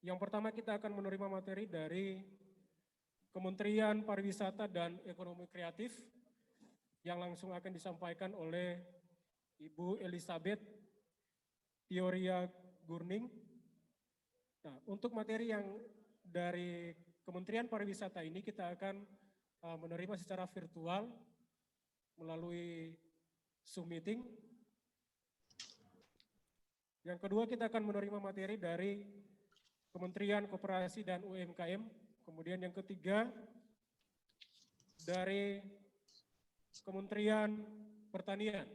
Yang pertama kita akan menerima materi dari Kementerian Pariwisata dan Ekonomi Kreatif yang langsung akan disampaikan oleh Ibu Elizabeth Tioria Gurning. Nah, untuk materi yang dari Kementerian Pariwisata ini kita akan menerima secara virtual melalui Zoom meeting. Yang kedua kita akan menerima materi dari Kementerian Koperasi dan UMKM. Kemudian yang ketiga dari Kementerian Pertanian.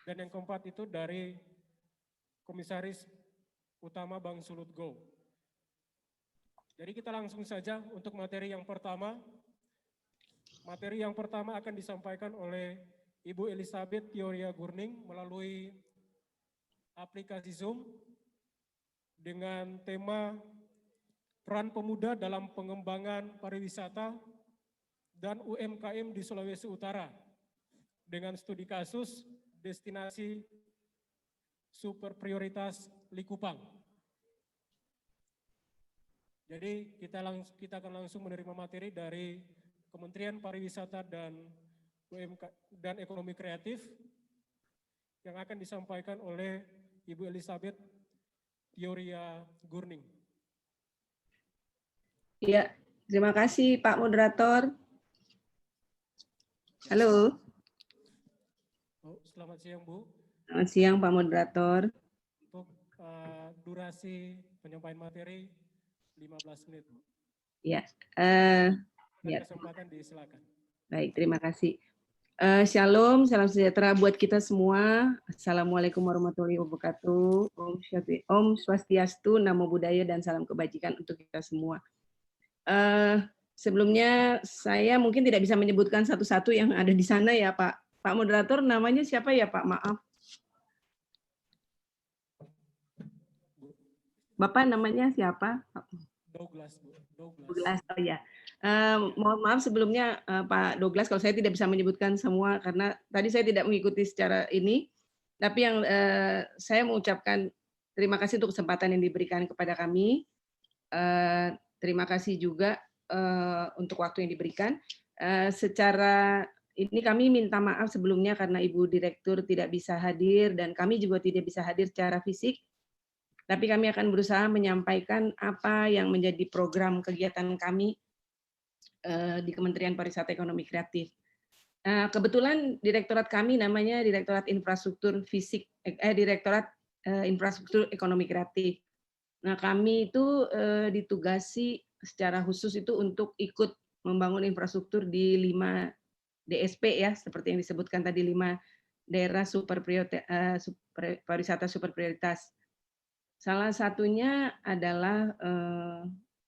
Dan yang keempat itu dari Komisaris Utama Bank Sulut Go. Jadi kita langsung saja untuk materi yang pertama. Materi yang pertama akan disampaikan oleh Ibu Elizabeth Tioria Gurning melalui aplikasi Zoom dengan tema peran pemuda dalam pengembangan pariwisata dan UMKM di Sulawesi Utara dengan studi kasus destinasi super prioritas Likupang. Jadi kita akan langsung menerima materi dari Kementerian Pariwisata dan Ekonomi Kreatif yang akan disampaikan oleh Ibu Elizabeth Tioria Gurning. Ya, terima kasih Pak Moderator. Halo. Selamat siang Bu. Selamat siang Pak Moderator. Untuk durasi penyampaian materi 15 menit Bu. Ya. Ya. Kesempatan disilakan. Baik, terima kasih. Shalom, salam sejahtera buat kita semua. Assalamualaikum warahmatullahi wabarakatuh. Om Swastiastu, Namo Buddhaya, dan salam kebajikan untuk kita semua. Sebelumnya saya mungkin tidak bisa menyebutkan satu-satu yang ada di sana ya Pak. Pak Moderator namanya siapa ya Pak? Maaf. Bapak namanya siapa? Douglas. Douglas, oh ya. Mohon maaf sebelumnya Pak Douglas kalau saya tidak bisa menyebutkan semua karena tadi saya tidak mengikuti secara ini. Tapi yang saya mengucapkan terima kasih untuk kesempatan yang diberikan kepada kami. Terima kasih juga untuk waktu yang diberikan. Secara ini kami minta maaf sebelumnya karena Ibu Direktur tidak bisa hadir dan kami juga tidak bisa hadir secara fisik. Tapi kami akan berusaha menyampaikan apa yang menjadi program kegiatan kami di Kementerian Pariwisata Ekonomi Kreatif. Kebetulan direktorat kami namanya Direktorat Infrastruktur Fisik, Direktorat Infrastruktur Ekonomi Kreatif. Nah, kami itu ditugasi secara khusus itu untuk ikut membangun infrastruktur di 5 DSP ya, seperti yang disebutkan tadi 5 daerah pariwisata super prioritas. Salah satunya adalah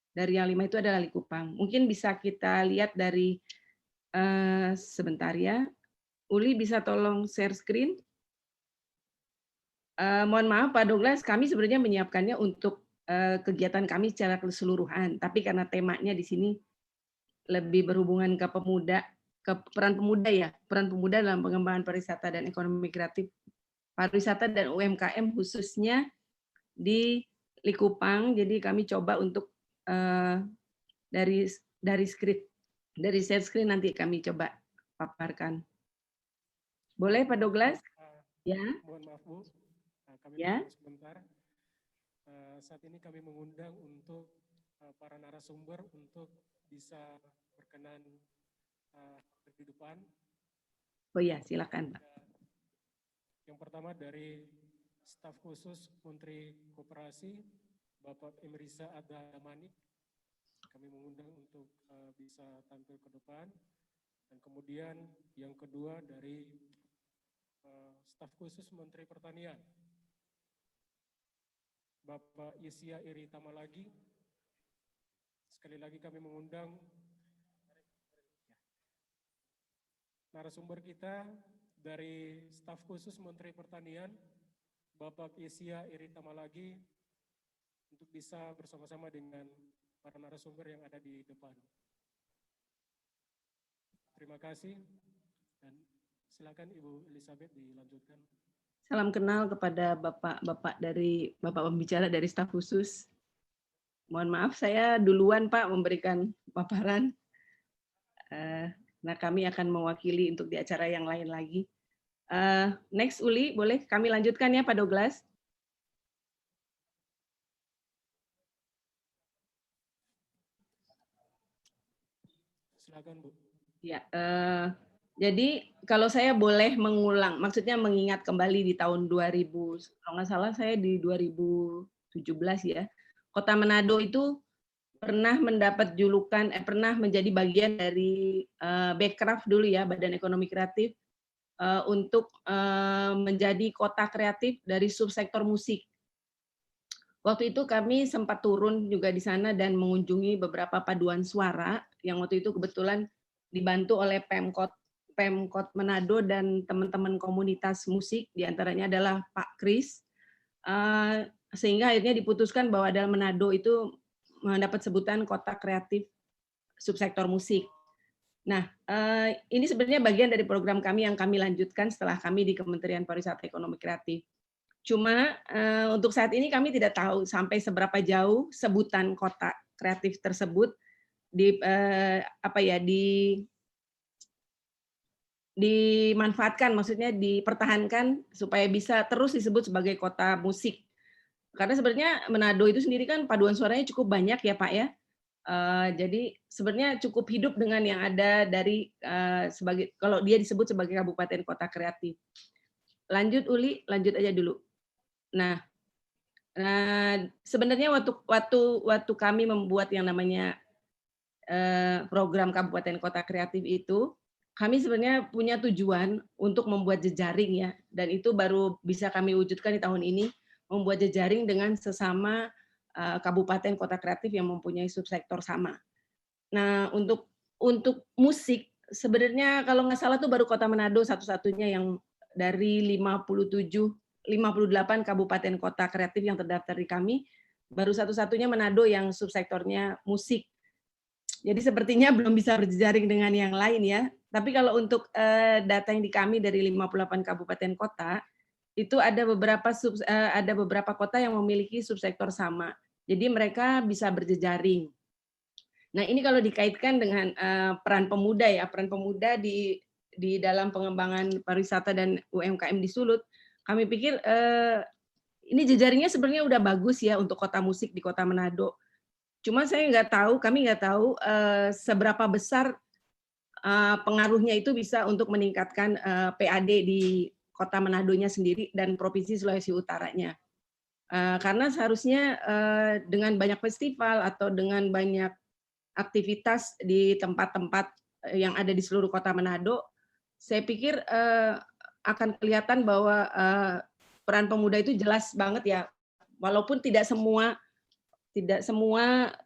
dari yang 5 itu adalah Likupang. Mungkin bisa kita lihat dari sebentar ya. Uli bisa tolong share screen. Mohon maaf Pak Douglas, kami sebenarnya menyiapkannya untuk kegiatan kami secara keseluruhan, tapi karena temanya di sini lebih berhubungan ke pemuda, ke peran pemuda ya, peran pemuda dalam pengembangan pariwisata dan ekonomi kreatif, pariwisata dan UMKM khususnya di Likupang. Jadi kami coba untuk dari share screen nanti kami coba paparkan. Boleh Pak Douglas? Ya. Mohon maaf Bu, kami ya. Sebentar. Saat ini kami mengundang untuk para narasumber untuk bisa berkenan di depan. Oh ya, silakan Pak. Yang pertama dari staf khusus Menteri Koperasi, Bapak Emrisa Adamanik. Kami mengundang untuk bisa tampil ke depan. Dan kemudian yang kedua dari staf khusus Menteri Pertanian, Bapak Yesia Iri Tamalagi. Sekali lagi kami mengundang narasumber kita dari staf khusus Menteri Pertanian, Bapak Yesia Iri Tamalagi, untuk bisa bersama-sama dengan para narasumber yang ada di depan. Terima kasih dan silakan Ibu Elizabeth dilanjutkan. Salam kenal kepada Bapak pembicara dari staf khusus. Mohon maaf, saya duluan Pak memberikan paparan. Nah, kami akan mewakili untuk di acara yang lain lagi. Next, Uli, boleh kami lanjutkan ya Pak Douglas? Silakan Bu. Ya, jadi kalau saya boleh mengulang, maksudnya mengingat kembali di tahun 2000, kalau nggak salah saya di 2017 ya, Kota Manado itu pernah mendapat julukan, pernah menjadi bagian dari Bekraf dulu ya, Badan Ekonomi Kreatif, untuk menjadi kota kreatif dari subsektor musik. Waktu itu kami sempat turun juga di sana dan mengunjungi beberapa paduan suara yang waktu itu kebetulan dibantu oleh Pemkot Manado dan teman-teman komunitas musik, diantaranya adalah Pak Kris, sehingga akhirnya diputuskan bahwa dalam Manado itu mendapat sebutan kota kreatif subsektor musik. Nah, ini sebenarnya bagian dari program kami yang kami lanjutkan setelah kami di Kementerian Pariwisata Ekonomi Kreatif. Cuma untuk saat ini kami tidak tahu sampai seberapa jauh sebutan kota kreatif tersebut dimanfaatkan, maksudnya dipertahankan supaya bisa terus disebut sebagai kota musik. Karena sebenarnya Manado itu sendiri kan paduan suaranya cukup banyak ya Pak ya. Jadi sebenarnya cukup hidup dengan yang ada dari sebagai, kalau dia disebut sebagai kabupaten kota kreatif. Lanjut Uli, lanjut aja dulu. Nah, sebenarnya waktu kami membuat yang namanya program kabupaten kota kreatif itu, kami sebenarnya punya tujuan untuk membuat jejaring ya, dan itu baru bisa kami wujudkan di tahun ini, membuat jejaring dengan sesama kabupaten kota kreatif yang mempunyai subsektor sama. Nah, untuk musik sebenarnya kalau nggak salah tuh baru Kota Manado satu-satunya yang dari 58 kabupaten kota kreatif yang terdaftar di kami, baru satu-satunya Manado yang subsektornya musik. Jadi sepertinya belum bisa berjejaring dengan yang lain ya. Tapi kalau untuk data yang di kami dari 58 kabupaten kota, itu ada beberapa kota yang memiliki subsektor sama. Jadi mereka bisa berjejaring. Nah, ini kalau dikaitkan dengan peran pemuda ya, peran pemuda di dalam pengembangan pariwisata dan UMKM di Sulut, kami pikir ini jejaringnya sebenarnya udah bagus ya untuk kota musik di Kota Manado. Cuma kami nggak tahu seberapa besar pengaruhnya itu bisa untuk meningkatkan PAD di Kota Manadonya sendiri dan Provinsi Sulawesi Utaranya. Karena seharusnya dengan banyak festival atau dengan banyak aktivitas di tempat-tempat yang ada di seluruh Kota Manado, saya pikir akan kelihatan bahwa peran pemuda itu jelas banget ya, walaupun tidak semua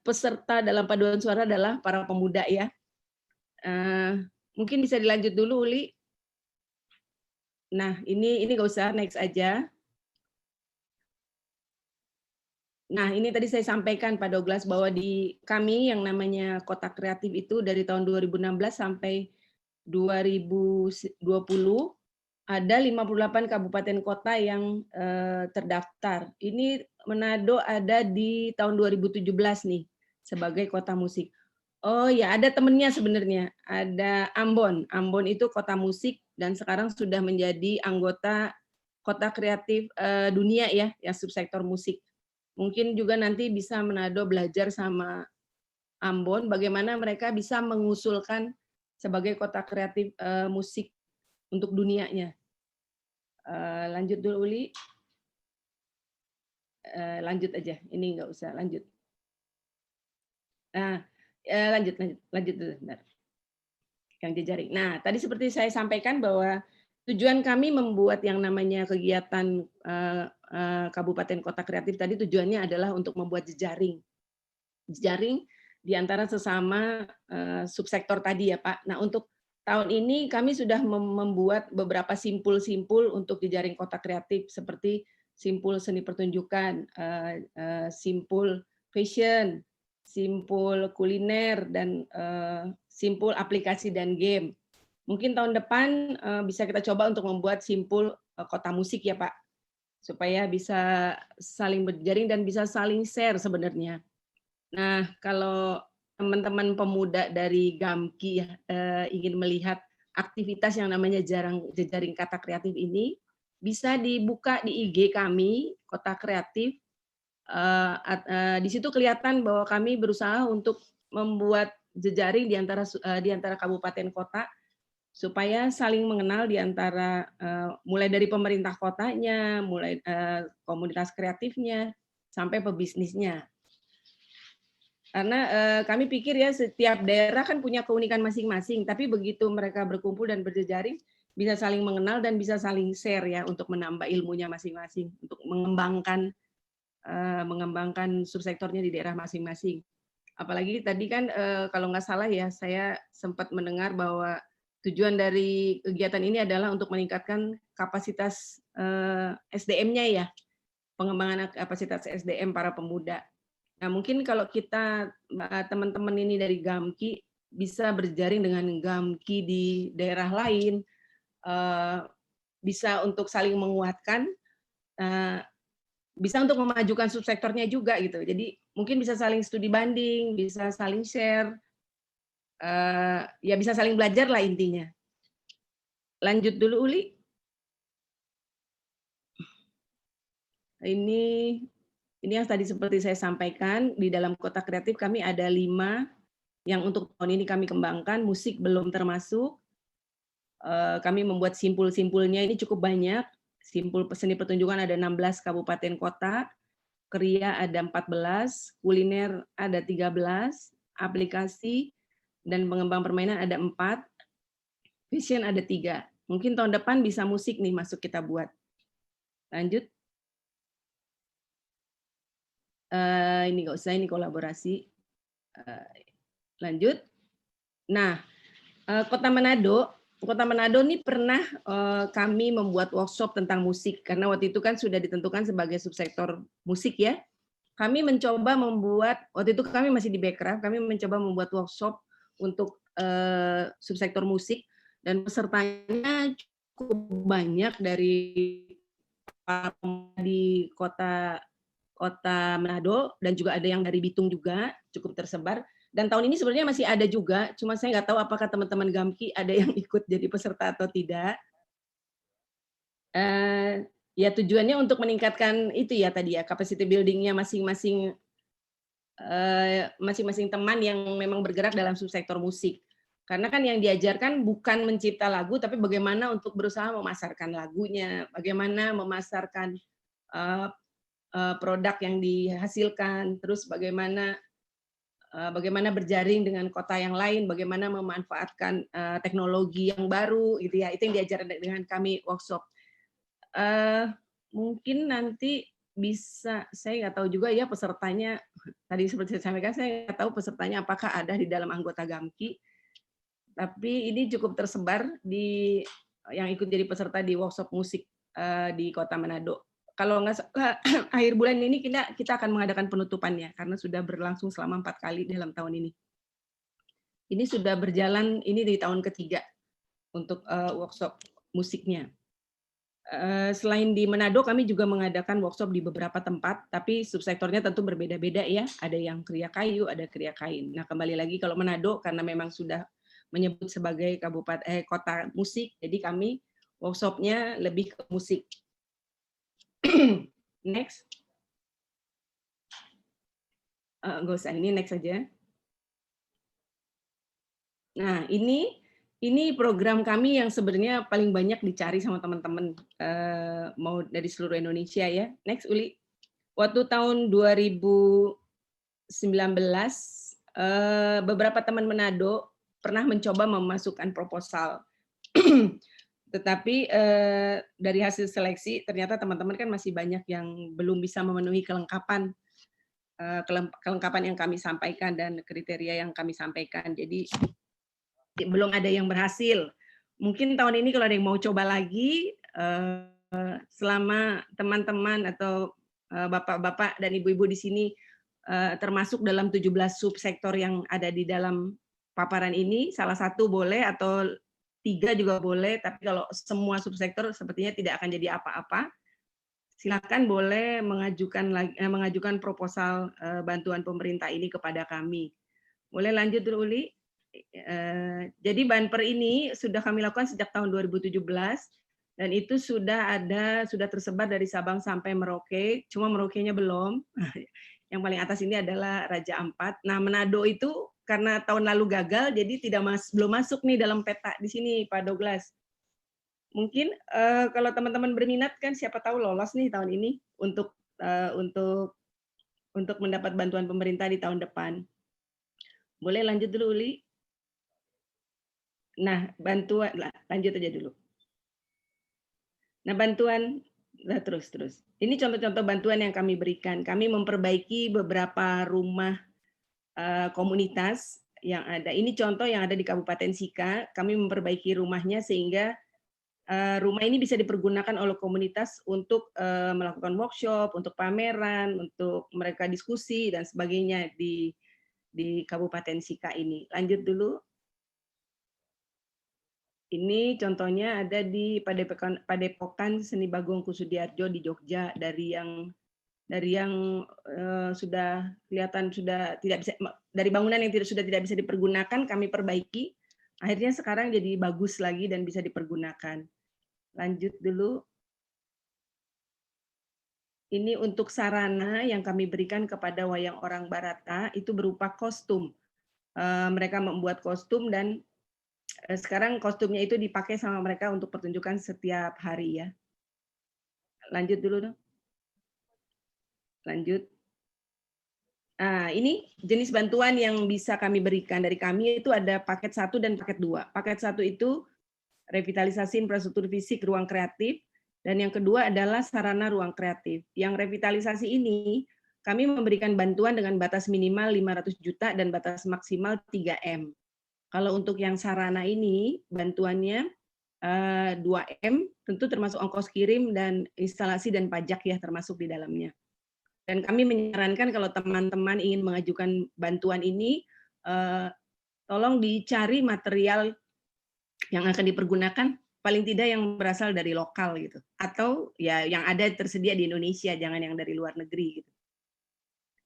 peserta dalam paduan suara adalah para pemuda ya. Mungkin bisa dilanjut dulu Uli. Nah, ini nggak usah, next aja. Nah, ini tadi saya sampaikan Pak Douglas bahwa di kami yang namanya Kota Kreatif itu dari tahun 2016 sampai 2020 ada 58 kabupaten kota yang terdaftar. Ini Manado ada di tahun 2017 nih sebagai kota musik. Oh ya, ada temennya sebenarnya. Ada Ambon. Ambon itu kota musik dan sekarang sudah menjadi anggota Kota Kreatif Dunia ya, yang subsektor musik. Mungkin juga nanti bisa Manado belajar sama Ambon bagaimana mereka bisa mengusulkan sebagai kota kreatif musik untuk dunianya. Lanjut dulu Uli. Lanjut aja, ini nggak usah, lanjut. Nah, lanjut dulu, bentar. Yang jejaring. Nah, tadi seperti saya sampaikan bahwa tujuan kami membuat yang namanya kegiatan Kabupaten Kota Kreatif tadi tujuannya adalah untuk membuat jejaring di antara sesama subsektor tadi ya Pak. Nah, untuk tahun ini kami sudah membuat beberapa simpul-simpul untuk jejaring kota kreatif seperti simpul seni pertunjukan, simpul fashion, simpul kuliner, dan simpul aplikasi dan game. Mungkin tahun depan bisa kita coba untuk membuat simpul kota musik ya Pak, supaya bisa saling berjejaring dan bisa saling share sebenarnya. Nah, kalau teman-teman pemuda dari Gamki ya, ingin melihat aktivitas yang namanya jejaring kata kreatif ini, bisa dibuka di IG kami, Kota Kreatif. Di situ kelihatan bahwa kami berusaha untuk membuat jejaring di antara kabupaten kota supaya saling mengenal di antara mulai dari pemerintah kotanya, mulai komunitas kreatifnya, sampai pebisnisnya. Karena kami pikir ya setiap daerah kan punya keunikan masing-masing, tapi begitu mereka berkumpul dan berjejaring, bisa saling mengenal dan bisa saling share ya untuk menambah ilmunya masing-masing, untuk mengembangkan subsektornya di daerah masing-masing. Apalagi tadi kan kalau nggak salah ya, saya sempat mendengar bahwa tujuan dari kegiatan ini adalah untuk meningkatkan kapasitas SDM-nya ya, pengembangan kapasitas SDM para pemuda. Nah, mungkin kalau kita teman-teman ini dari Gamki bisa berjaring dengan Gamki di daerah lain, bisa untuk saling menguatkan, bisa untuk memajukan subsektornya juga gitu. Jadi mungkin bisa saling studi banding, bisa saling share, ya bisa saling belajar lah intinya. Lanjut dulu Uli. Ini yang tadi seperti saya sampaikan, di dalam Kota Kreatif kami ada 5 yang untuk tahun ini kami kembangkan, musik belum termasuk. Kami membuat simpul-simpulnya ini cukup banyak. Simpul seni pertunjukan ada 16 kabupaten kota, kriya ada 14, kuliner ada 13, aplikasi dan pengembang permainan ada 4, fashion ada 3. Mungkin tahun depan bisa musik nih masuk kita buat. Lanjut. Ini nggak usah, ini kolaborasi. Lanjut. Nah, Kota Manado ini pernah kami membuat workshop tentang musik, karena waktu itu kan sudah ditentukan sebagai subsektor musik ya. Kami mencoba membuat, waktu itu kami masih di Bekraf, kami mencoba membuat workshop untuk subsektor musik, dan pesertanya cukup banyak dari di kota Manado, dan juga ada yang dari Bitung juga, cukup tersebar. Dan tahun ini sebenarnya masih ada juga, cuma saya nggak tahu apakah teman-teman Gamki ada yang ikut jadi peserta atau tidak. Ya tujuannya untuk meningkatkan itu ya tadi ya, capacity building-nya masing-masing teman yang memang bergerak dalam subsektor musik. Karena kan yang diajarkan bukan mencipta lagu, tapi bagaimana untuk berusaha memasarkan lagunya, bagaimana memasarkan produk yang dihasilkan, terus bagaimana berjaring dengan kota yang lain, bagaimana memanfaatkan teknologi yang baru, gitu ya. Itu yang diajarkan dengan kami workshop. Mungkin nanti bisa, saya nggak tahu juga ya pesertanya. Tadi seperti saya sampaikan, saya nggak tahu pesertanya apakah ada di dalam anggota Gamki. Tapi ini cukup tersebar di yang ikut jadi peserta di workshop musik di Kota Manado. Kalau nggak salah, akhir bulan ini kita akan mengadakan penutupannya karena sudah berlangsung selama 4 kali dalam tahun ini. Ini sudah berjalan, ini di tahun ketiga untuk workshop musiknya. Selain di Manado, kami juga mengadakan workshop di beberapa tempat, tapi subsektornya tentu berbeda-beda ya. Ada yang kriya kayu, ada kriya kain. Nah, kembali lagi kalau Manado karena memang sudah menyebut sebagai kota musik, jadi kami workshopnya lebih ke musik. Next. Nggak usah, ini next saja. Nah, ini program kami yang sebenarnya paling banyak dicari sama teman-teman, mau dari seluruh Indonesia ya. Next, Uli. Waktu tahun 2019, beberapa teman Manado pernah mencoba memasukkan proposal. Tetapi dari hasil seleksi, ternyata teman-teman kan masih banyak yang belum bisa memenuhi kelengkapan yang kami sampaikan dan kriteria yang kami sampaikan. Jadi belum ada yang berhasil. Mungkin tahun ini kalau ada yang mau coba lagi, selama teman-teman atau bapak-bapak dan ibu-ibu di sini termasuk dalam 17 subsektor yang ada di dalam paparan ini, salah satu boleh atau 3 juga boleh, tapi kalau semua subsektor sepertinya tidak akan jadi apa-apa. silakan boleh mengajukan proposal bantuan pemerintah ini kepada kami. Boleh lanjut dulu, Uli? Jadi Banper ini sudah kami lakukan sejak tahun 2017 dan itu sudah tersebar dari Sabang sampai Merauke, cuma Merauke-nya belum. Yang paling atas ini adalah Raja Ampat. Nah, Manado itu karena tahun lalu gagal, jadi belum masuk nih dalam peta di sini, Pak Douglas. Mungkin kalau teman-teman berminat kan siapa tahu lolos nih tahun ini untuk mendapat bantuan pemerintah di tahun depan. Boleh lanjut dulu, Uli? Nah, bantuan lanjut aja dulu. Nah, bantuan terus. Ini contoh-contoh bantuan yang kami berikan. Kami memperbaiki beberapa rumah komunitas yang ada. Ini contoh yang ada di Kabupaten Sika. Kami memperbaiki rumahnya sehingga rumah ini bisa dipergunakan oleh komunitas untuk melakukan workshop, untuk pameran, untuk mereka diskusi dan sebagainya di Kabupaten Sika ini. Lanjut dulu. Ini contohnya ada di Padepokan Seni Bagong Kusudiarjo di Jogja, dari yang sudah kelihatan sudah tidak bisa, dari bangunan yang sudah tidak bisa dipergunakan kami perbaiki, akhirnya sekarang jadi bagus lagi dan bisa dipergunakan. Lanjut dulu. Ini untuk sarana yang kami berikan kepada wayang orang Barata itu berupa kostum. Mereka membuat kostum dan sekarang kostumnya itu dipakai sama mereka untuk pertunjukan setiap hari ya. Lanjut dulu dong. Lanjut. Nah, ini jenis bantuan yang bisa kami berikan dari kami itu ada paket 1 dan paket 2. Paket 1 itu revitalisasi infrastruktur fisik ruang kreatif, dan yang kedua adalah sarana ruang kreatif. Yang revitalisasi ini kami memberikan bantuan dengan batas minimal 500 juta dan batas maksimal 3M. Kalau untuk yang sarana ini, bantuannya 2M, tentu termasuk ongkos kirim dan instalasi dan pajak ya termasuk di dalamnya. Dan kami menyarankan kalau teman-teman ingin mengajukan bantuan ini, tolong dicari material yang akan dipergunakan, paling tidak yang berasal dari lokal gitu. Atau ya yang ada tersedia di Indonesia, jangan yang dari luar negeri gitu.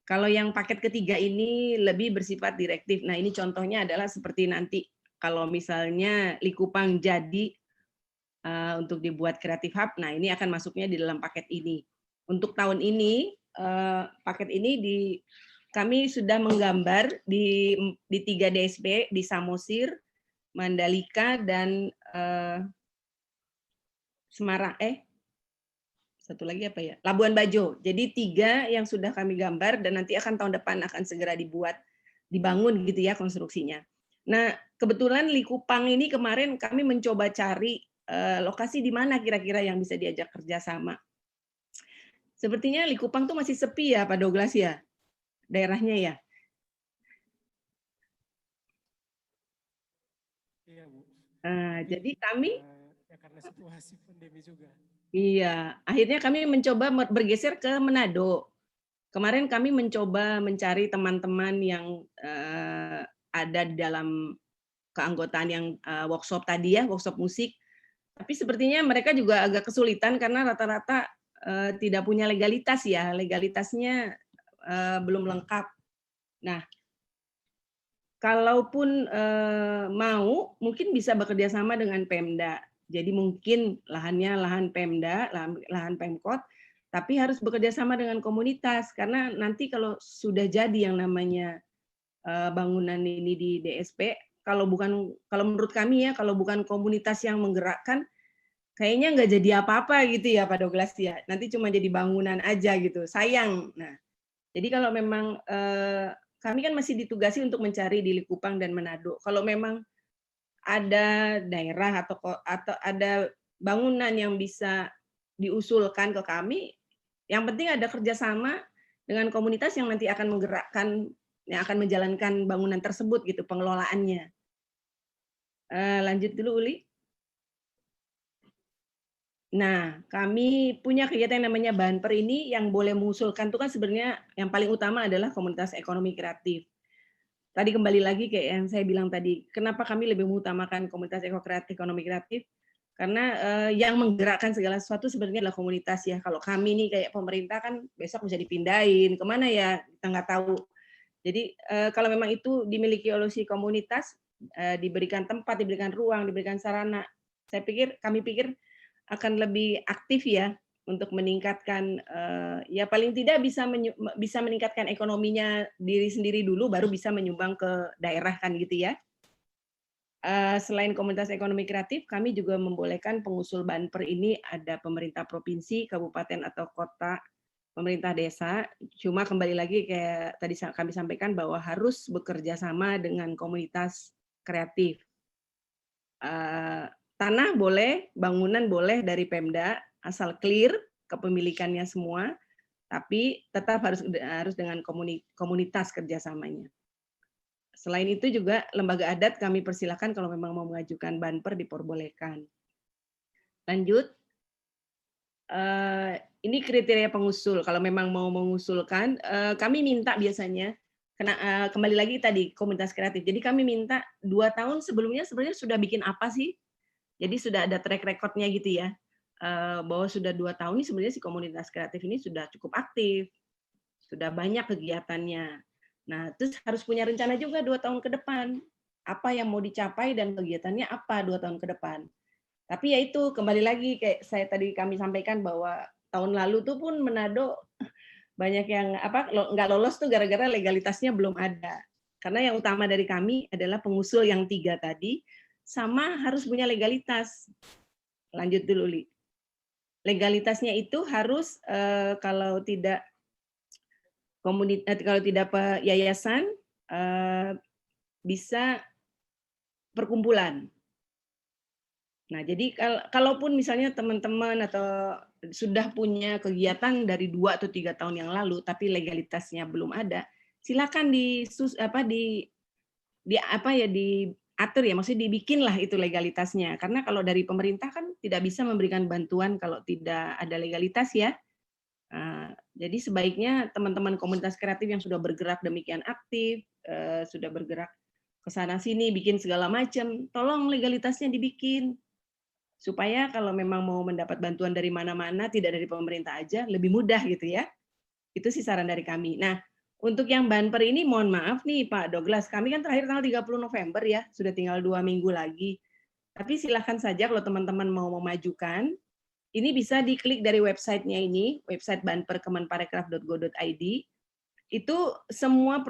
Kalau yang paket ketiga ini lebih bersifat direktif. Nah, ini contohnya adalah seperti nanti kalau misalnya Likupang jadi untuk dibuat Creative Hub, nah ini akan masuknya di dalam paket ini. Untuk tahun ini, paket ini kami sudah menggambar di 3 DSP, di Samosir, Mandalika, dan Semarang, satu lagi apa ya? Labuan Bajo. Jadi 3 yang sudah kami gambar dan nanti akan tahun depan akan segera dibangun gitu ya konstruksinya. Nah, kebetulan Likupang ini kemarin kami mencoba cari lokasi di mana kira-kira yang bisa diajak kerjasama. Sepertinya Likupang tuh masih sepi ya Pak Douglas ya, daerahnya ya. Iya, Bu. Jadi kami ya karena situasi pandemi juga. Iya, akhirnya kami mencoba bergeser ke Manado. Kemarin kami mencoba mencari teman-teman yang ada di dalam keanggotaan yang workshop tadi ya, workshop musik. Tapi sepertinya mereka juga agak kesulitan karena rata-rata tidak punya legalitas ya, legalitasnya belum lengkap. Nah, kalaupun mau, mungkin bisa bekerja sama dengan Pemda. Jadi mungkin lahannya lahan Pemda, lahan Pemkot, tapi harus bekerja sama dengan komunitas karena nanti kalau sudah jadi yang namanya bangunan ini di DSP, kalau menurut kami ya, kalau bukan komunitas yang menggerakkan, kayaknya nggak jadi apa-apa gitu ya Pak Douglas ya. Nanti cuma jadi bangunan aja gitu. Sayang. Nah, jadi kalau memang kami kan masih ditugasi untuk mencari di Likupang dan Manado. Kalau memang ada daerah atau ada bangunan yang bisa diusulkan ke kami, yang penting ada kerjasama dengan komunitas yang nanti akan menggerakkan, yang akan menjalankan bangunan tersebut gitu pengelolaannya. Lanjut dulu Uli. Nah, kami punya kegiatan yang namanya Banper ini yang boleh mengusulkan itu kan sebenarnya yang paling utama adalah komunitas ekonomi kreatif. Tadi kembali lagi kayak yang saya bilang tadi, kenapa kami lebih mengutamakan komunitas ekonomi kreatif? Karena yang menggerakkan segala sesuatu sebenarnya adalah komunitas ya. Kalau kami nih kayak pemerintah kan besok bisa dipindahin kemana ya, kita nggak tahu. Jadi kalau memang itu dimiliki oleh si komunitas, diberikan tempat, diberikan ruang, diberikan sarana, kami pikir akan lebih aktif ya untuk meningkatkan, ya paling tidak bisa meningkatkan ekonominya diri sendiri dulu, baru bisa menyumbang ke daerah kan gitu ya. Selain komunitas ekonomi kreatif, kami juga membolehkan pengusul Banper ini ada pemerintah provinsi, kabupaten atau kota, pemerintah desa. Cuma kembali lagi kayak tadi kami sampaikan bahwa harus bekerja sama dengan komunitas kreatif. Tanah boleh, bangunan boleh dari Pemda, asal clear kepemilikannya semua, tapi tetap harus dengan komunitas kerjasamanya. Selain itu juga lembaga adat kami persilahkan kalau memang mau mengajukan Banper diperbolehkan. Lanjut, ini kriteria pengusul. Kalau memang mau mengusulkan, kami minta biasanya, kembali lagi tadi komunitas kreatif. Jadi kami minta 2 tahun sebelumnya sebenarnya sudah bikin apa sih? Jadi sudah ada track record-nya gitu ya, bahwa sudah 2 tahun ini sebenarnya si komunitas kreatif ini sudah cukup aktif, sudah banyak kegiatannya. Nah, terus harus punya rencana juga 2 tahun ke depan. Apa yang mau dicapai dan kegiatannya apa 2 tahun ke depan. Tapi ya itu, kembali lagi kayak kami sampaikan bahwa tahun lalu tuh pun Manado banyak yang nggak lolos tuh gara-gara legalitasnya belum ada. Karena yang utama dari kami adalah pengusul yang 3 tadi, sama harus punya legalitas. Lanjut dulu, Li. Legalitasnya itu harus kalau tidak kalau tidak yayasan, bisa perkumpulan. Nah, jadi kalaupun misalnya teman-teman atau sudah punya kegiatan dari 2 atau 3 tahun yang lalu, tapi legalitasnya belum ada, silakan diatur ya, maksudnya dibikinlah itu legalitasnya. Karena kalau dari pemerintah kan tidak bisa memberikan bantuan kalau tidak ada legalitas ya. Jadi sebaiknya teman-teman komunitas kreatif yang sudah bergerak demikian aktif, sudah bergerak ke sana sini, bikin segala macam, tolong legalitasnya dibikin. Supaya kalau memang mau mendapat bantuan dari mana-mana, tidak dari pemerintah aja, lebih mudah gitu ya. Itu sih saran dari kami. Nah, untuk yang Banper ini mohon maaf nih Pak Douglas, kami kan terakhir tanggal 30 November ya, sudah tinggal 2 minggu lagi. Tapi silakan saja kalau teman-teman mau memajukan, ini bisa diklik dari websitenya ini, website banperkemenparekraf.go.id. Itu semua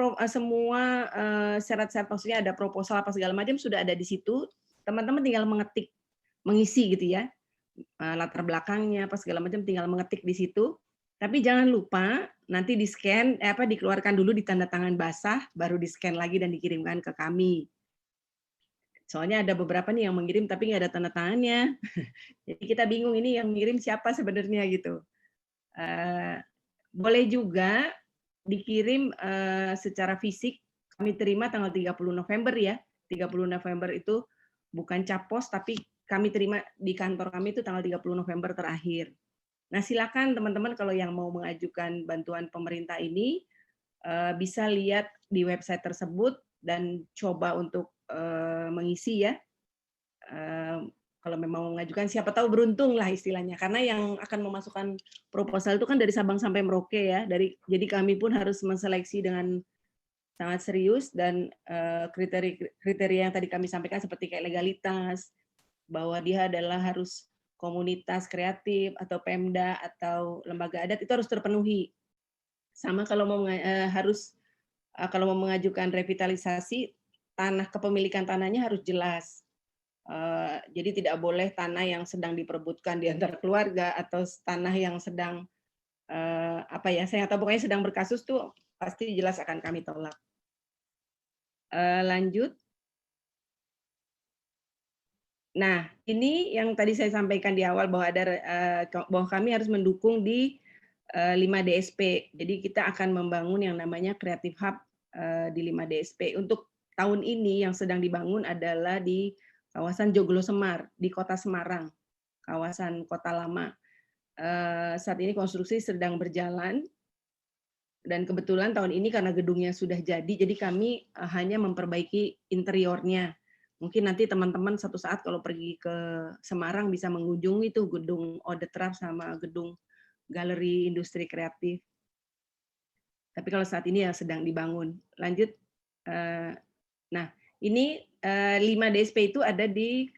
syarat-syarat maksudnya ada proposal apa segala macam sudah ada di situ. Teman-teman tinggal mengisi gitu ya, latar belakangnya apa segala macam tinggal mengetik di situ. Tapi jangan lupa nanti di-scan, dikeluarkan dulu di tanda tangan basah, baru di-scan lagi dan dikirimkan ke kami. Soalnya ada beberapa nih yang mengirim tapi nggak ada tanda tangannya. Jadi kita bingung ini yang ngirim siapa sebenarnya gitu. Boleh juga dikirim secara fisik, kami terima tanggal 30 November ya. 30 November itu bukan cap pos tapi kami terima di kantor kami itu tanggal 30 November terakhir. Nah, silakan teman-teman kalau yang mau mengajukan bantuan pemerintah ini bisa lihat di website tersebut dan coba untuk mengisi ya. Kalau memang mengajukan siapa tahu beruntung lah istilahnya, karena yang akan memasukkan proposal itu kan dari Sabang sampai Merauke ya. Jadi kami pun harus menseleksi dengan sangat serius dan kriteria yang tadi kami sampaikan seperti kayak legalitas, bahwa dia adalah harus komunitas kreatif atau Pemda atau lembaga adat itu harus terpenuhi. Sama kalau mau kalau mau mengajukan revitalisasi, kepemilikan tanahnya harus jelas. Jadi tidak boleh tanah yang sedang diperebutkan di antara keluarga atau tanah yang sedang saya nggak tahu, pokoknya sedang berkasus tuh pasti jelas akan kami tolak. Lanjut. Nah, ini yang tadi saya sampaikan di awal bahwa kami harus mendukung di 5 DSP. Jadi kita akan membangun yang namanya Creative Hub di 5 DSP. Untuk tahun ini yang sedang dibangun adalah di kawasan Joglo Semar, di Kota Semarang, kawasan Kota Lama. Saat ini konstruksi sedang berjalan, dan kebetulan tahun ini karena gedungnya sudah jadi kami hanya memperbaiki interiornya. Mungkin nanti teman-teman satu saat kalau pergi ke Semarang bisa mengunjungi itu gedung Ode Trap sama gedung Galeri Industri Kreatif. Tapi kalau saat ini ya sedang dibangun. Lanjut. Nah, ini 5 DSP itu ada di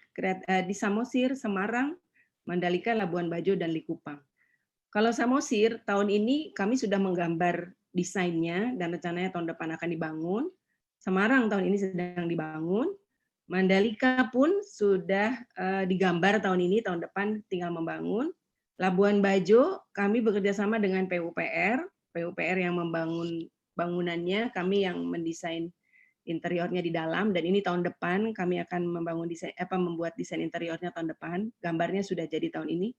Samosir, Semarang, Mandalika, Labuan Bajo, dan Likupang. Kalau Samosir, tahun ini kami sudah menggambar desainnya dan rencananya tahun depan akan dibangun. Semarang tahun ini sedang dibangun. Mandalika pun sudah digambar tahun ini, tahun depan tinggal membangun. Labuan Bajo, kami bekerja sama dengan PUPR yang membangun bangunannya, kami yang mendesain interiornya di dalam, dan ini tahun depan kami akan membuat desain interiornya tahun depan, gambarnya sudah jadi tahun ini.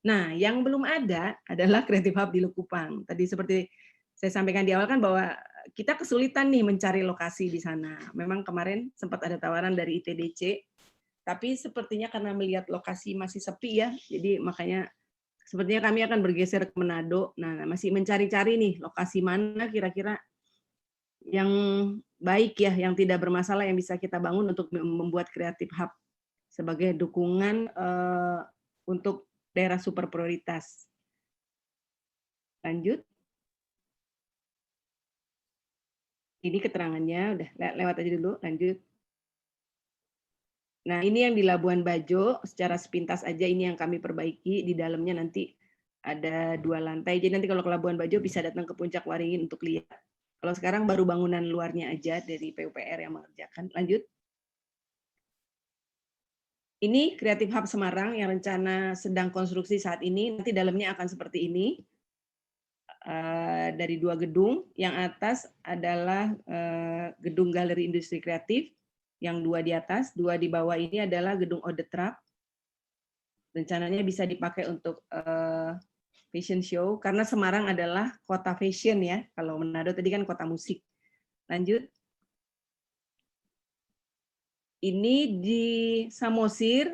Nah, yang belum ada adalah Creative Hub di Likupang. Tadi seperti saya sampaikan di awal kan bahwa kita kesulitan nih mencari lokasi di sana. Memang kemarin sempat ada tawaran dari ITDC, tapi sepertinya karena melihat lokasi masih sepi ya, jadi makanya sepertinya kami akan bergeser ke Manado. Nah, masih mencari-cari nih lokasi mana kira-kira yang baik ya, yang tidak bermasalah yang bisa kita bangun untuk membuat Creative Hub sebagai dukungan untuk daerah super prioritas. Lanjut. Ini keterangannya, udah lewat aja dulu, lanjut. Nah, ini yang di Labuan Bajo, secara sepintas aja ini yang kami perbaiki, di dalamnya nanti ada 2 lantai, jadi nanti kalau ke Labuan Bajo bisa datang ke Puncak Waringin untuk lihat. Kalau sekarang baru bangunan luarnya aja dari PUPR yang mengerjakan. Lanjut. Ini Creative Hub Semarang yang rencana sedang konstruksi saat ini, nanti dalamnya akan seperti ini. Dari 2 gedung, yang atas adalah gedung Galeri Industri Kreatif, yang 2 di atas, 2 di bawah ini adalah gedung Ode Trap. Rencananya bisa dipakai untuk fashion show, karena Semarang adalah kota fashion ya, kalau Manado tadi kan kota musik. Lanjut. Ini di Samosir,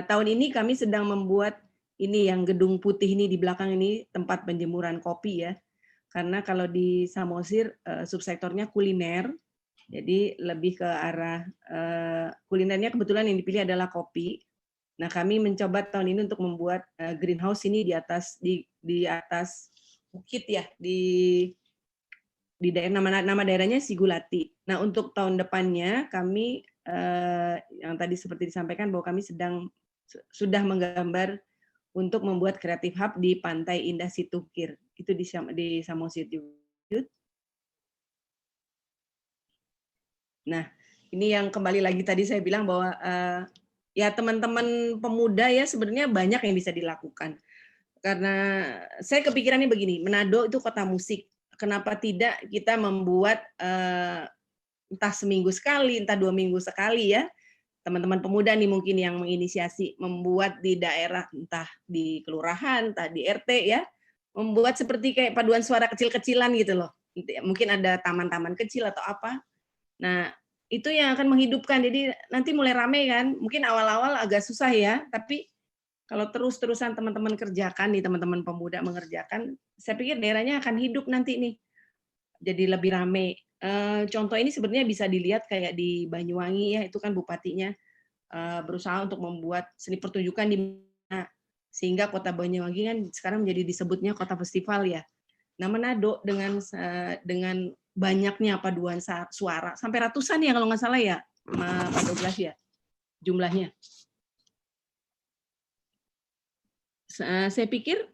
tahun ini kami sedang membuat ini yang gedung putih ini di belakang ini tempat penjemuran kopi ya. Karena kalau di Samosir subsektornya kuliner, jadi lebih ke arah kulinernya kebetulan yang dipilih adalah kopi. Nah, kami mencoba tahun ini untuk membuat greenhouse ini di atas bukit ya, di daerah nama daerahnya Sigulati. Nah, untuk tahun depannya kami yang tadi seperti disampaikan bahwa kami sudah menggambar untuk membuat Creative Hub di Pantai Indah Situkir. Itu di Samosir juga. Nah, ini yang kembali lagi tadi saya bilang bahwa ya teman-teman pemuda ya sebenarnya banyak yang bisa dilakukan. Karena saya kepikirannya begini, Manado itu kota musik. Kenapa tidak kita membuat entah seminggu sekali, entah 2 minggu sekali ya, teman-teman pemuda nih mungkin yang menginisiasi membuat di daerah, entah di kelurahan, entah di RT ya, membuat seperti kayak paduan suara kecil-kecilan gitu loh. Mungkin ada taman-taman kecil atau apa. Nah, itu yang akan menghidupkan. Jadi nanti mulai rame kan, mungkin awal-awal agak susah ya, tapi kalau terus-terusan teman-teman kerjakan nih, teman-teman pemuda mengerjakan, saya pikir daerahnya akan hidup nanti nih. Jadi lebih rame. Contoh ini sebenarnya bisa dilihat kayak di Banyuwangi ya, itu kan bupatinya berusaha untuk membuat seni pertunjukan di mana, sehingga kota Banyuwangi kan sekarang menjadi disebutnya kota festival ya. Nah, Manado dengan banyaknya paduan suara, sampai ratusan ya kalau nggak salah ya, Pak Douglas ya, jumlahnya. Saya pikir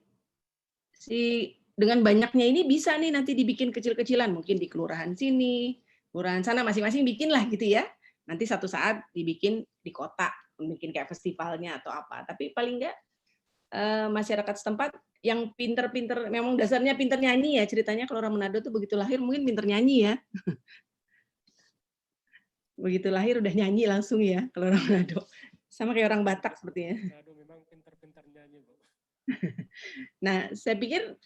dengan banyaknya ini bisa nih nanti dibikin kecil-kecilan, mungkin di kelurahan sini, kelurahan sana, masing-masing bikin lah gitu ya. Nanti satu saat dibikin di kota, bikin kayak festivalnya atau apa. Tapi paling enggak masyarakat setempat yang pinter-pinter, memang dasarnya pinter nyanyi ya, ceritanya kalau orang Manado tuh begitu lahir mungkin pinter nyanyi ya. Begitu lahir udah nyanyi langsung ya kalau orang Manado. Sama kayak orang Batak sepertinya. Manado memang pinter-pinter nyanyi, Bu. Nah, saya pikir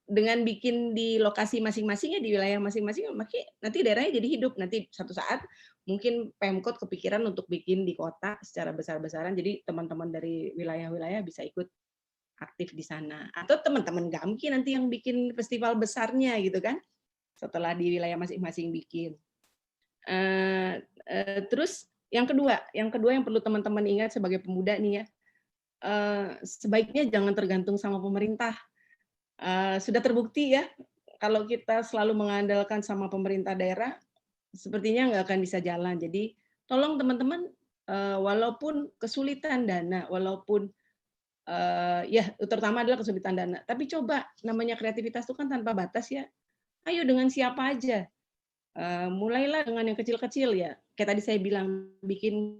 dengan bikin di lokasi masing-masing ya, di wilayah masing-masing, nanti daerahnya jadi hidup. Nanti satu saat mungkin Pemkot kepikiran untuk bikin di kota secara besar-besaran, jadi teman-teman dari wilayah-wilayah bisa ikut aktif di sana. Atau teman-teman Gamki nanti yang bikin festival besarnya gitu kan, setelah di wilayah masing-masing bikin. Terus yang kedua yang perlu teman-teman ingat sebagai pemuda nih ya, sebaiknya jangan tergantung sama pemerintah. Sudah terbukti ya, kalau kita selalu mengandalkan sama pemerintah daerah, sepertinya nggak akan bisa jalan. Jadi tolong teman-teman, walaupun kesulitan dana, walaupun ya terutama adalah kesulitan dana, tapi coba namanya kreativitas itu kan tanpa batas ya. Ayo dengan siapa aja, mulailah dengan yang kecil-kecil ya. Kayak tadi saya bilang, bikin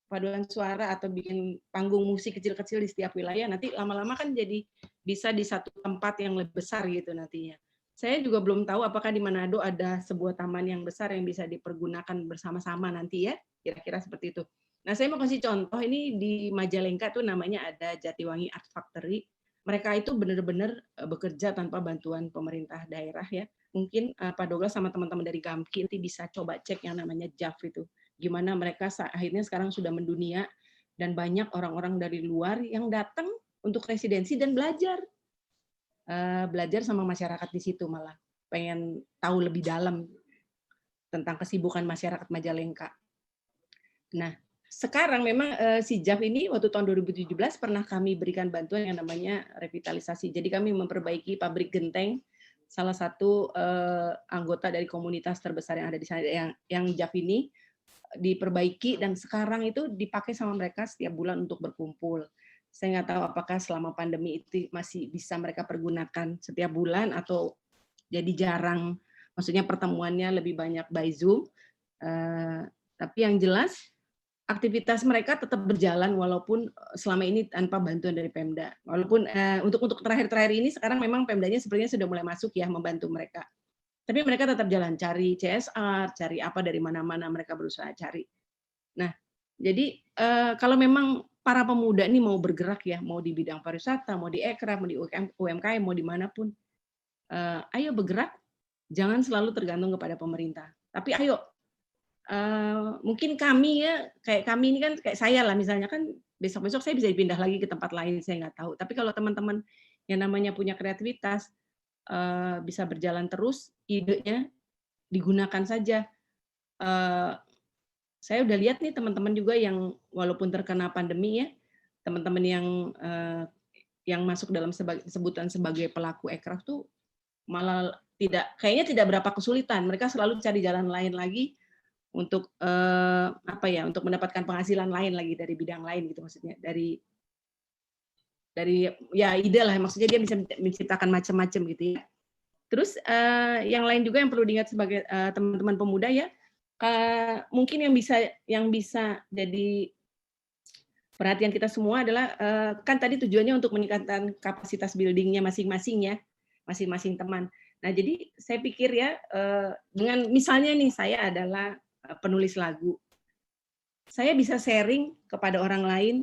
paduan suara atau bikin panggung musik kecil-kecil di setiap wilayah, nanti lama-lama kan jadi bisa di satu tempat yang lebih besar gitu nantinya. Saya juga belum tahu apakah di Manado ada sebuah taman yang besar yang bisa dipergunakan bersama-sama nanti ya, kira-kira seperti itu. Nah, saya mau kasih contoh ini di Majalengka tuh namanya ada Jatiwangi Art Factory. Mereka itu benar-benar bekerja tanpa bantuan pemerintah daerah ya. Mungkin Pak Douglas sama teman-teman dari Gamki nanti bisa coba cek yang namanya JAF itu. Gimana mereka akhirnya sekarang sudah mendunia dan banyak orang-orang dari luar yang datang untuk residensi dan belajar. Belajar sama masyarakat di situ malah. Pengen tahu lebih dalam tentang kesibukan masyarakat Majalengka. Nah, sekarang memang si JAF ini waktu tahun 2017 pernah kami berikan bantuan yang namanya revitalisasi. Jadi kami memperbaiki pabrik genteng, salah satu anggota dari komunitas terbesar yang ada di sana, yang JAF ini diperbaiki dan sekarang itu dipakai sama mereka setiap bulan untuk berkumpul. Saya nggak tahu apakah selama pandemi itu masih bisa mereka pergunakan setiap bulan atau jadi jarang, maksudnya pertemuannya lebih banyak by Zoom. Tapi yang jelas aktivitas mereka tetap berjalan walaupun selama ini tanpa bantuan dari Pemda. Walaupun untuk terakhir-terakhir ini sekarang memang Pemdanya sepertinya sudah mulai masuk ya membantu mereka. Tapi mereka tetap jalan cari CSR, cari apa dari mana-mana mereka berusaha cari. Nah, jadi kalau memang para pemuda ini mau bergerak ya, mau di bidang pariwisata, mau di Ekraf, mau di UMKM, mau dimanapun, ayo bergerak, jangan selalu tergantung kepada pemerintah. Tapi ayo, mungkin kami ya, kayak kami ini kan kayak saya lah misalnya kan besok-besok saya bisa pindah lagi ke tempat lain, saya nggak tahu. Tapi kalau teman-teman yang namanya punya kreativitas, bisa berjalan terus, idenya digunakan saja. Saya udah lihat nih teman-teman juga yang walaupun terkena pandemi ya, teman-teman yang masuk dalam sebutan sebagai pelaku ekraf tuh malah kayaknya tidak berapa kesulitan. Mereka selalu cari jalan lain lagi untuk apa ya, untuk mendapatkan penghasilan lain lagi dari bidang lain gitu maksudnya. Dari ya ide lah, maksudnya dia bisa menciptakan macam-macam gitu ya. Terus yang lain juga yang perlu diingat sebagai teman-teman pemuda ya, mungkin yang bisa jadi perhatian kita semua adalah kan tadi tujuannya untuk meningkatkan kapasitas buildingnya masing-masing ya, masing-masing teman. Nah jadi saya pikir ya dengan misalnya nih saya adalah penulis lagu, saya bisa sharing kepada orang lain,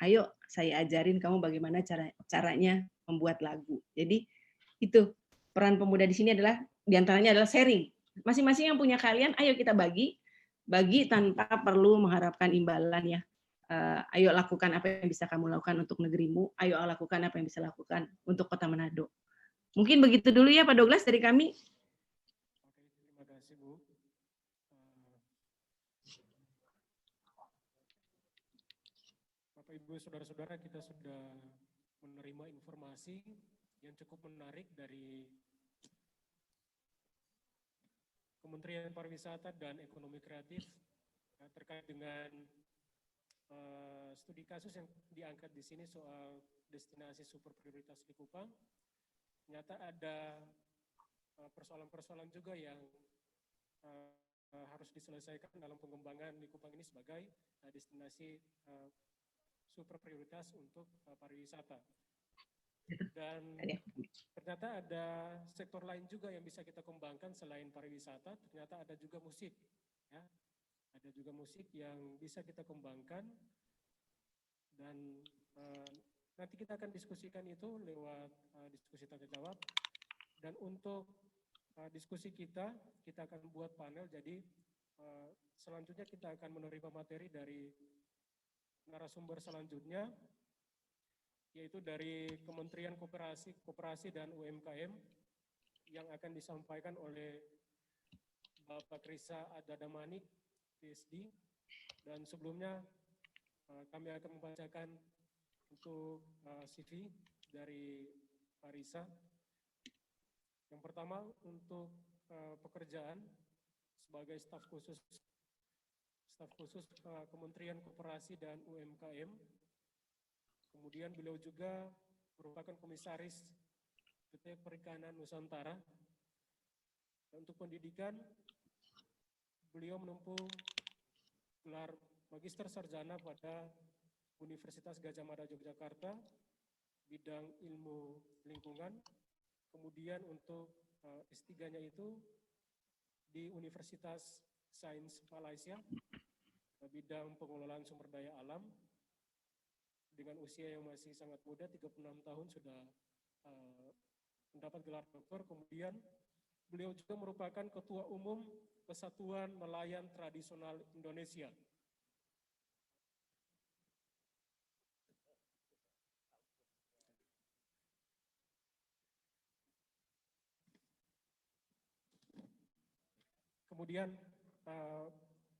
ayo saya ajarin kamu bagaimana caranya membuat lagu. Jadi itu peran pemuda di sini adalah diantaranya adalah sharing. Masing-masing yang punya kalian, ayo kita bagi tanpa perlu mengharapkan imbalan ya. Ayo lakukan apa yang bisa kamu lakukan untuk negerimu, ayo lakukan apa yang bisa lakukan untuk Kota Manado. Mungkin begitu dulu ya Pak Douglas dari kami. Oke, terima kasih Bu. Bapak Ibu Saudara-saudara, kita sudah menerima informasi yang cukup menarik dari Kementerian Pariwisata dan Ekonomi Kreatif terkait dengan studi kasus yang diangkat di sini soal destinasi super prioritas di Kupang. Ternyata ada persoalan-persoalan juga yang harus diselesaikan dalam pengembangan di Kupang ini sebagai destinasi super prioritas untuk pariwisata. Dan ternyata ada sektor lain juga yang bisa kita kembangkan selain pariwisata, ternyata ada juga musik. Ya. Ada juga musik yang bisa kita kembangkan dan nanti kita akan diskusikan itu lewat diskusi tanya jawab. Dan untuk diskusi kita akan buat panel, jadi selanjutnya kita akan menerima materi dari narasumber selanjutnya, yaitu dari Kementerian Koperasi dan UMKM yang akan disampaikan oleh Bapak Risa Adadamanik, PhD, dan sebelumnya kami akan membacakan untuk CV dari Pak Risa. Yang pertama untuk pekerjaan sebagai staf khusus Kementerian Koperasi dan UMKM. Kemudian beliau juga merupakan komisaris PT Perikanan Nusantara. Dan untuk pendidikan, beliau menempuh gelar Magister Sarjana pada Universitas Gadjah Mada Yogyakarta, bidang ilmu lingkungan. Kemudian untuk S3-nya itu di Universitas Sains Malaysia, bidang pengelolaan sumber daya alam. Dengan usia yang masih sangat muda, 36 tahun sudah mendapat gelar doktor. Kemudian beliau juga merupakan Ketua Umum Persatuan Nelayan Tradisional Indonesia. Kemudian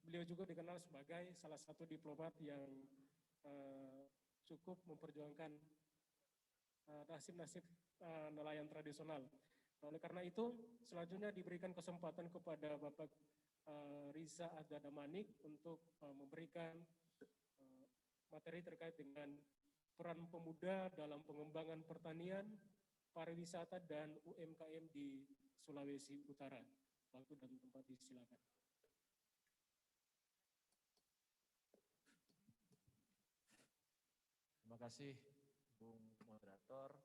beliau juga dikenal sebagai salah satu diplomat yang cukup memperjuangkan nasib-nasib nelayan tradisional. Oleh karena itu, selanjutnya diberikan kesempatan kepada Bapak Risa Adadamanik untuk memberikan materi terkait dengan peran pemuda dalam pengembangan pertanian, pariwisata, dan UMKM di Sulawesi Utara. Waktu dan tempat disilakan. Terima kasih, Bung Moderator,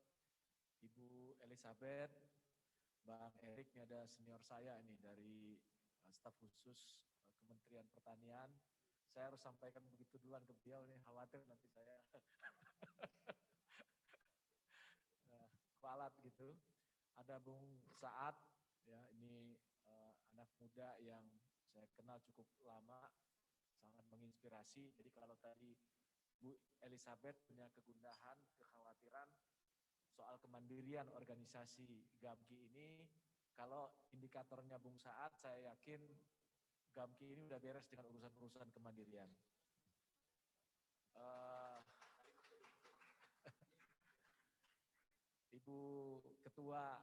Ibu Elizabeth, Bang Erik, ini ada senior saya ini dari staf khusus Kementerian Pertanian. Saya harus sampaikan begitu duluan ke beliau, nih khawatir nanti saya kualat gitu. Ada Bung Saad, ya ini anak muda yang saya kenal cukup lama, sangat menginspirasi. Jadi kalau tadi Bu Elizabeth punya kegundahan, kekhawatiran soal kemandirian organisasi GAMKI ini, kalau indikatornya Bung Saad, saya yakin GAMKI ini udah beres dengan urusan-urusan kemandirian. Ibu Ketua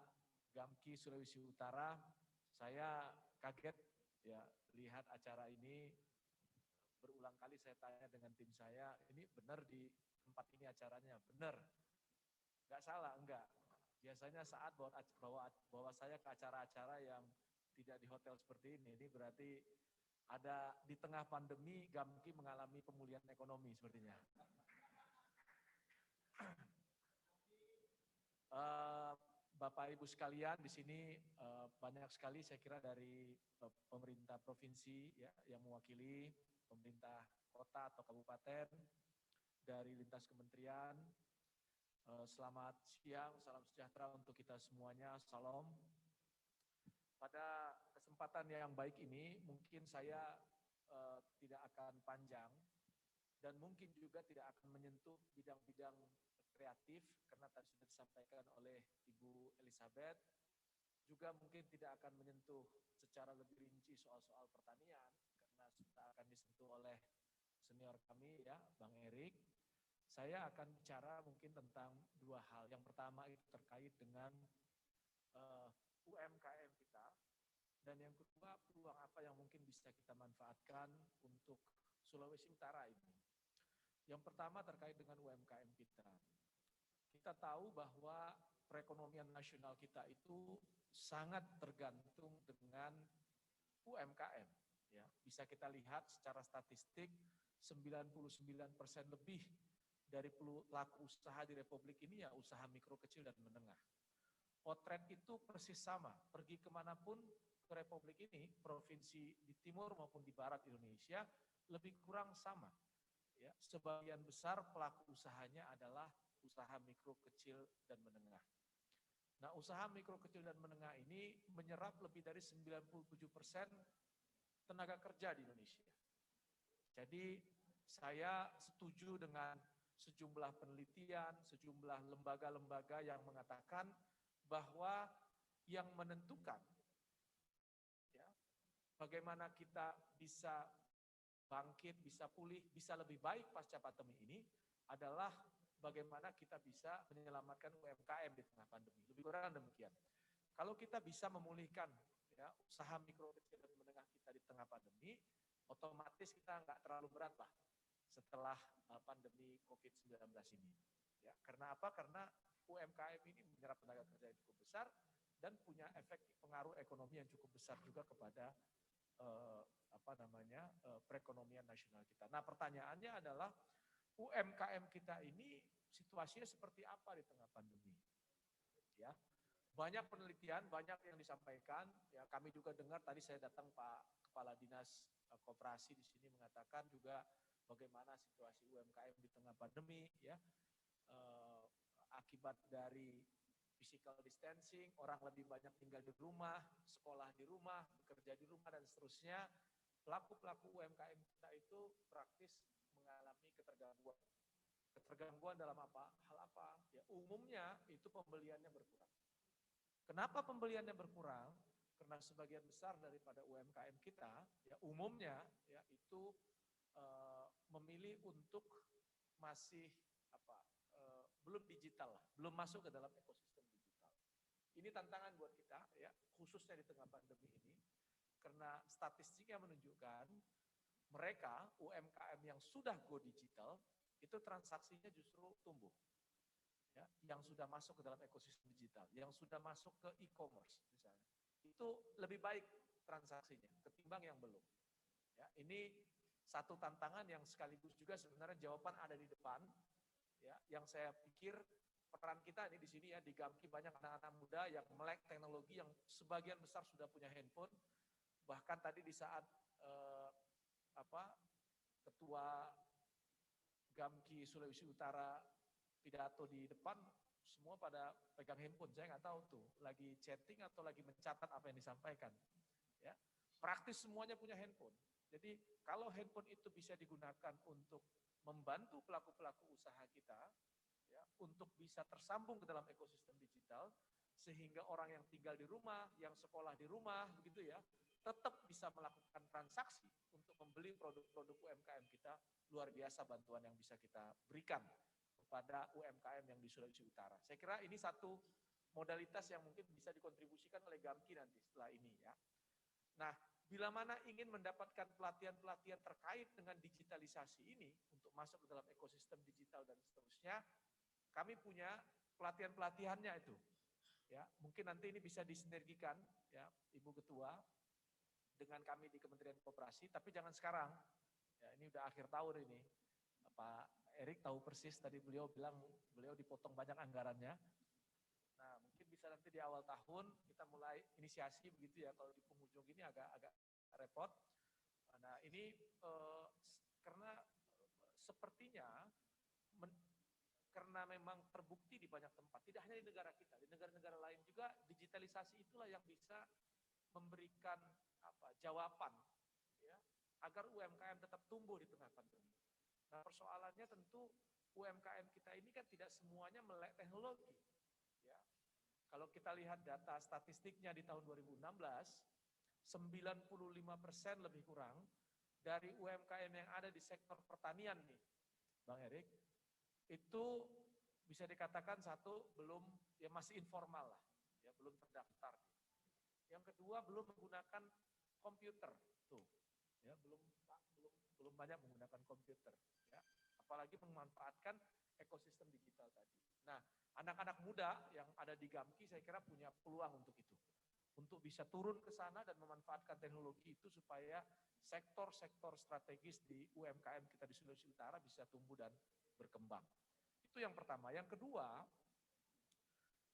GAMKI Sulawesi Utara, saya kaget ya lihat acara ini. Berulang kali saya tanya dengan tim saya, ini benar di tempat ini acaranya? Benar. Nggak salah, enggak. Biasanya saat bawa saya ke acara-acara yang tidak di hotel seperti ini berarti ada di tengah pandemi GAMKI mengalami pemulihan ekonomi sepertinya. Bapak Ibu sekalian, di sini banyak sekali saya kira dari pemerintah provinsi ya, yang mewakili pemerintah kota atau kabupaten, dari lintas kementerian. Selamat siang, salam sejahtera untuk kita semuanya, salam. Pada kesempatan yang baik ini, mungkin saya tidak akan panjang, dan mungkin juga tidak akan menyentuh bidang-bidang kreatif, karena tadi sudah disampaikan oleh Ibu Elizabeth, juga mungkin tidak akan menyentuh secara lebih rinci soal-soal pertanian, karena sudah akan disentuh oleh senior kami ya, Bang Erik. Saya akan bicara mungkin tentang dua hal. Yang pertama itu terkait dengan UMKM kita, dan yang kedua peluang apa yang mungkin bisa kita manfaatkan untuk Sulawesi Utara ini. Yang pertama terkait dengan UMKM kita. Kita tahu bahwa perekonomian nasional kita itu sangat tergantung dengan UMKM. Ya, bisa kita lihat secara statistik 99% lebih dari pelaku usaha di Republik ini ya usaha mikro, kecil, dan menengah. Potret itu persis sama, pergi kemanapun ke Republik ini, provinsi di timur maupun di barat Indonesia, lebih kurang sama. Ya, sebagian besar pelaku usahanya adalah usaha mikro, kecil, dan menengah. Nah, usaha mikro, kecil, dan menengah ini menyerap lebih dari 97% tenaga kerja di Indonesia. Jadi, saya setuju dengan sejumlah penelitian, sejumlah lembaga-lembaga yang mengatakan bahwa yang menentukan ya, bagaimana kita bisa bangkit, bisa pulih, bisa lebih baik pasca pandemi ini adalah bagaimana kita bisa menyelamatkan UMKM di tengah pandemi. Lebih kurang demikian. Kalau kita bisa memulihkan ya, usaha mikro kecil dan menengah kita di tengah pandemi, otomatis kita nggak terlalu berat lah setelah pandemi COVID-19 ini. Ya, karena apa? Karena UMKM ini menyerap tenaga kerja yang cukup besar dan punya efek pengaruh ekonomi yang cukup besar juga kepada perekonomian nasional kita. Nah, pertanyaannya adalah UMKM kita ini situasinya seperti apa di tengah pandemi? Ya, banyak penelitian, banyak yang disampaikan. Ya, kami juga dengar tadi saya datang Pak Kepala Dinas Koperasi di sini mengatakan juga bagaimana situasi UMKM di tengah pandemi. Ya, akibat dari physical distancing, orang lebih banyak tinggal di rumah, sekolah di rumah, bekerja di rumah, dan seterusnya. Pelaku-pelaku UMKM kita itu praktis mengalami ketergangguan. Ketergangguan dalam apa? Hal apa? Ya, umumnya itu pembeliannya berkurang. Kenapa pembeliannya berkurang? Karena sebagian besar daripada UMKM kita, ya umumnya ya itu memilih untuk masih belum digital lah, belum masuk ke dalam ekosistem digital. Ini tantangan buat kita ya, khususnya di tengah pandemi ini, karena statistiknya menunjukkan mereka UMKM yang sudah go digital itu transaksinya justru tumbuh. Ya, yang sudah masuk ke dalam ekosistem digital, yang sudah masuk ke e-commerce misalnya, itu lebih baik transaksinya ketimbang yang belum. Ya, ini satu tantangan yang sekaligus juga sebenarnya jawaban ada di depan. Ya, yang saya pikir peran kita ini di sini ya, di Gamki banyak anak-anak muda yang melek teknologi yang sebagian besar sudah punya handphone. Bahkan tadi di saat Ketua Gamki Sulawesi Utara pidato di depan, semua pada pegang handphone. Saya nggak tahu tuh lagi chatting atau lagi mencatat apa yang disampaikan. Ya, praktis semuanya punya handphone. Jadi kalau handphone itu bisa digunakan untuk membantu pelaku-pelaku usaha kita, ya, untuk bisa tersambung ke dalam ekosistem digital, sehingga orang yang tinggal di rumah, yang sekolah di rumah, begitu ya, tetap bisa melakukan transaksi untuk membeli produk-produk UMKM kita, luar biasa bantuan yang bisa kita berikan kepada UMKM yang di Sulawesi Utara. Saya kira ini satu modalitas yang mungkin bisa dikontribusikan oleh Gamki nanti setelah ini ya. Nah, bila mana ingin mendapatkan pelatihan-pelatihan terkait dengan digitalisasi ini untuk masuk ke dalam ekosistem digital dan seterusnya, kami punya pelatihan-pelatihannya itu. Ya, mungkin nanti ini bisa disinergikan ya, Ibu Ketua dengan kami di Kementerian Koperasi, tapi jangan sekarang. Ya, ini udah akhir tahun ini. Pak Erik tahu persis, tadi beliau bilang beliau dipotong banyak anggarannya. Nah, mungkin bisa nanti di awal tahun kita mulai inisiasi begitu ya, kalau di penghujung ini agak repot. Nah, ini karena sepertinya karena memang terbukti di banyak tempat, tidak hanya di negara kita, di negara-negara lain juga digitalisasi itulah yang bisa memberikan jawaban ya, agar UMKM tetap tumbuh di tengah pandemi. Nah, persoalannya tentu UMKM kita ini kan tidak semuanya melek teknologi. Ya. Kalau kita lihat data statistiknya di tahun 2016, 95% lebih kurang dari UMKM yang ada di sektor pertanian nih, Bang Erik, itu bisa dikatakan satu belum ya masih informal lah, ya belum terdaftar. Yang kedua belum menggunakan komputer tuh, ya belum banyak menggunakan komputer, ya apalagi memanfaatkan ekosistem digital tadi. Nah, anak-anak muda yang ada di Gamki saya kira punya peluang untuk itu, untuk bisa turun ke sana dan memanfaatkan teknologi itu supaya sektor-sektor strategis di UMKM kita di Sulawesi Utara bisa tumbuh dan berkembang. Itu yang pertama. Yang kedua,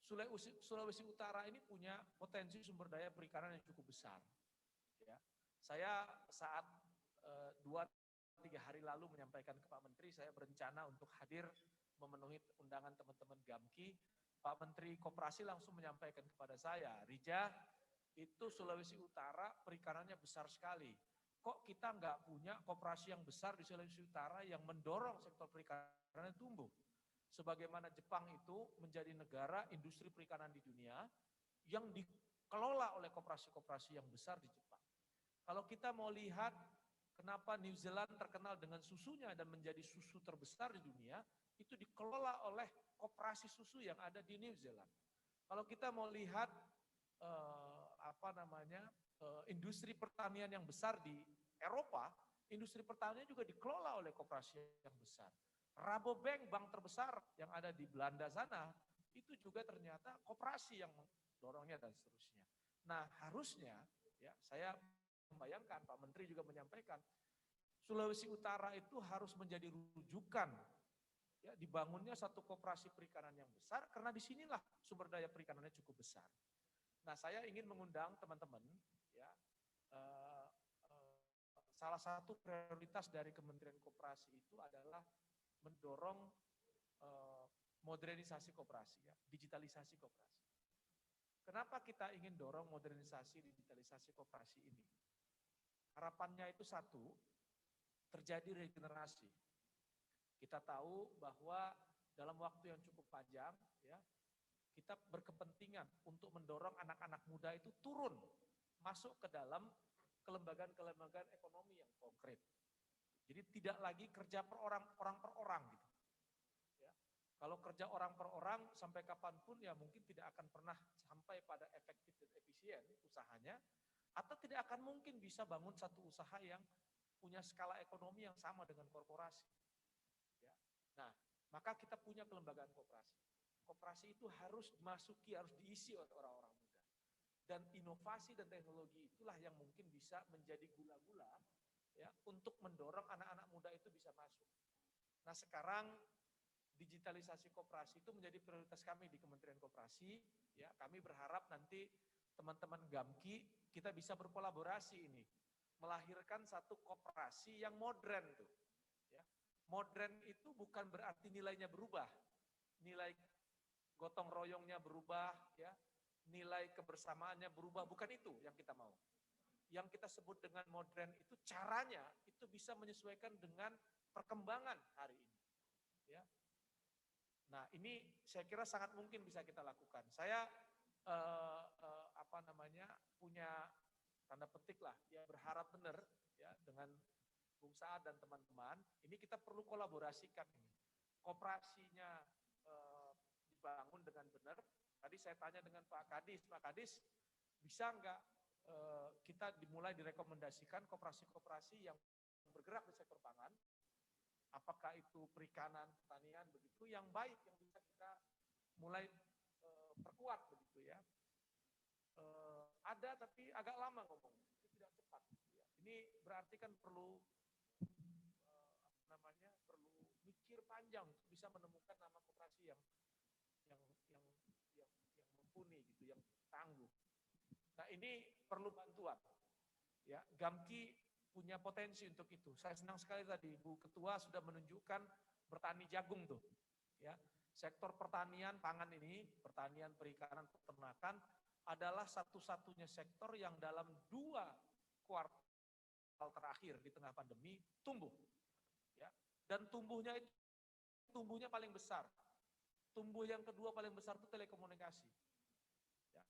Sulawesi Utara ini punya potensi sumber daya perikanan yang cukup besar. Ya. Saya saat 2-3 hari lalu menyampaikan ke Pak Menteri, saya berencana untuk hadir memenuhi undangan teman-teman Gamki. Pak Menteri Koperasi langsung menyampaikan kepada saya, Rija, itu Sulawesi Utara perikanannya besar sekali. Kok kita nggak punya koperasi yang besar di Sulawesi Utara yang mendorong sektor perikanan tumbuh? Sebagaimana Jepang itu menjadi negara industri perikanan di dunia yang dikelola oleh koperasi-koperasi yang besar di Jepang. Kalau kita mau lihat kenapa New Zealand terkenal dengan susunya dan menjadi susu terbesar di dunia, itu dikelola oleh koperasi susu yang ada di New Zealand. Kalau kita mau lihat industri pertanian yang besar di Eropa, industri pertanian juga dikelola oleh koperasi yang besar. Rabobank, bank terbesar yang ada di Belanda sana, itu juga ternyata koperasi yang mendorongnya dan seterusnya. Nah, harusnya ya saya membayangkan, Pak Menteri juga menyampaikan, Sulawesi Utara itu harus menjadi rujukan ya, dibangunnya satu koperasi perikanan yang besar, karena disinilah sumber daya perikanannya cukup besar. Nah, saya ingin mengundang teman-teman, ya, salah satu prioritas dari Kementerian Koperasi itu adalah mendorong modernisasi koperasi, ya, digitalisasi koperasi. Kenapa kita ingin dorong modernisasi, digitalisasi koperasi ini? Harapannya itu satu, terjadi regenerasi. Kita tahu bahwa dalam waktu yang cukup panjang, ya, kita berkepentingan untuk mendorong anak-anak muda itu turun, masuk ke dalam kelembagaan-kelembagaan ekonomi yang konkret. Jadi tidak lagi kerja per orang per orang gitu. Ya. Kalau kerja orang per orang sampai kapanpun ya mungkin tidak akan pernah sampai pada efektif dan efisien usahanya, atau tidak akan mungkin bisa bangun satu usaha yang punya skala ekonomi yang sama dengan korporasi. Ya. Nah, maka kita punya kelembagaan koperasi. Koperasi itu harus dimasuki, harus diisi oleh orang-orang muda. Dan inovasi dan teknologi itulah yang mungkin bisa menjadi gula-gula ya, untuk mendorong anak-anak muda itu bisa masuk. Nah, sekarang digitalisasi koperasi itu menjadi prioritas kami di Kementerian Koperasi. Ya, kami berharap nanti teman-teman GAMKI kita bisa berkolaborasi ini, melahirkan satu koperasi yang modern tuh. Ya. Modern itu bukan berarti nilainya berubah, nilai gotong royongnya berubah, ya, nilai kebersamaannya berubah, bukan itu yang kita mau. Yang kita sebut dengan modern itu caranya itu bisa menyesuaikan dengan perkembangan hari ini. Ya. Nah, ini saya kira sangat mungkin bisa kita lakukan. Saya punya tanda petik lah, ya berharap benar ya dengan Bung Saad dan teman-teman. Ini kita perlu kolaborasikan ini. Koperasinya dibangun dengan benar. Tadi saya tanya dengan Pak Kadis, bisa nggak kita dimulai direkomendasikan koperasi-koperasi yang bergerak di sektor pangan, apakah itu perikanan, pertanian, begitu, yang baik, yang bisa kita mulai perkuat, begitu ya. Ada tapi agak lama ngomong, itu tidak cepat. Ya. Ini berarti kan perlu perlu mikir panjang untuk bisa menemukan nama koperasi yang mumpuni gitu, yang tangguh. Nah, ini perlu bantuan. Ya, GAMKI punya potensi untuk itu. Saya senang sekali tadi Bu Ketua sudah menunjukkan bertani jagung tuh. Ya, sektor pertanian pangan ini, pertanian, perikanan, peternakan adalah satu-satunya sektor yang dalam 2 kuartal terakhir di tengah pandemi tumbuh. Ya, dan tumbuhnya paling besar. Tumbuh yang kedua paling besar itu telekomunikasi. Ya.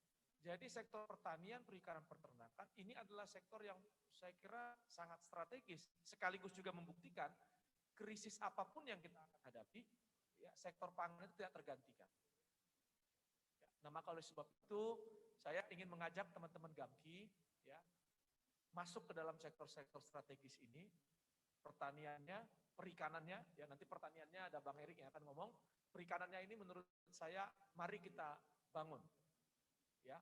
Jadi sektor pertanian, perikanan, peternakan ini adalah sektor yang saya kira sangat strategis, sekaligus juga membuktikan krisis apapun yang kita akan hadapi, ya, sektor pangan itu tidak tergantikan. Ya. Nah, maka oleh sebab itu saya ingin mengajak teman-teman GAMKI ya, masuk ke dalam sektor-sektor strategis ini, pertaniannya, perikanannya, ya nanti pertaniannya ada Bang Erik yang akan ngomong, perikanannya ini menurut saya mari kita bangun. Ya,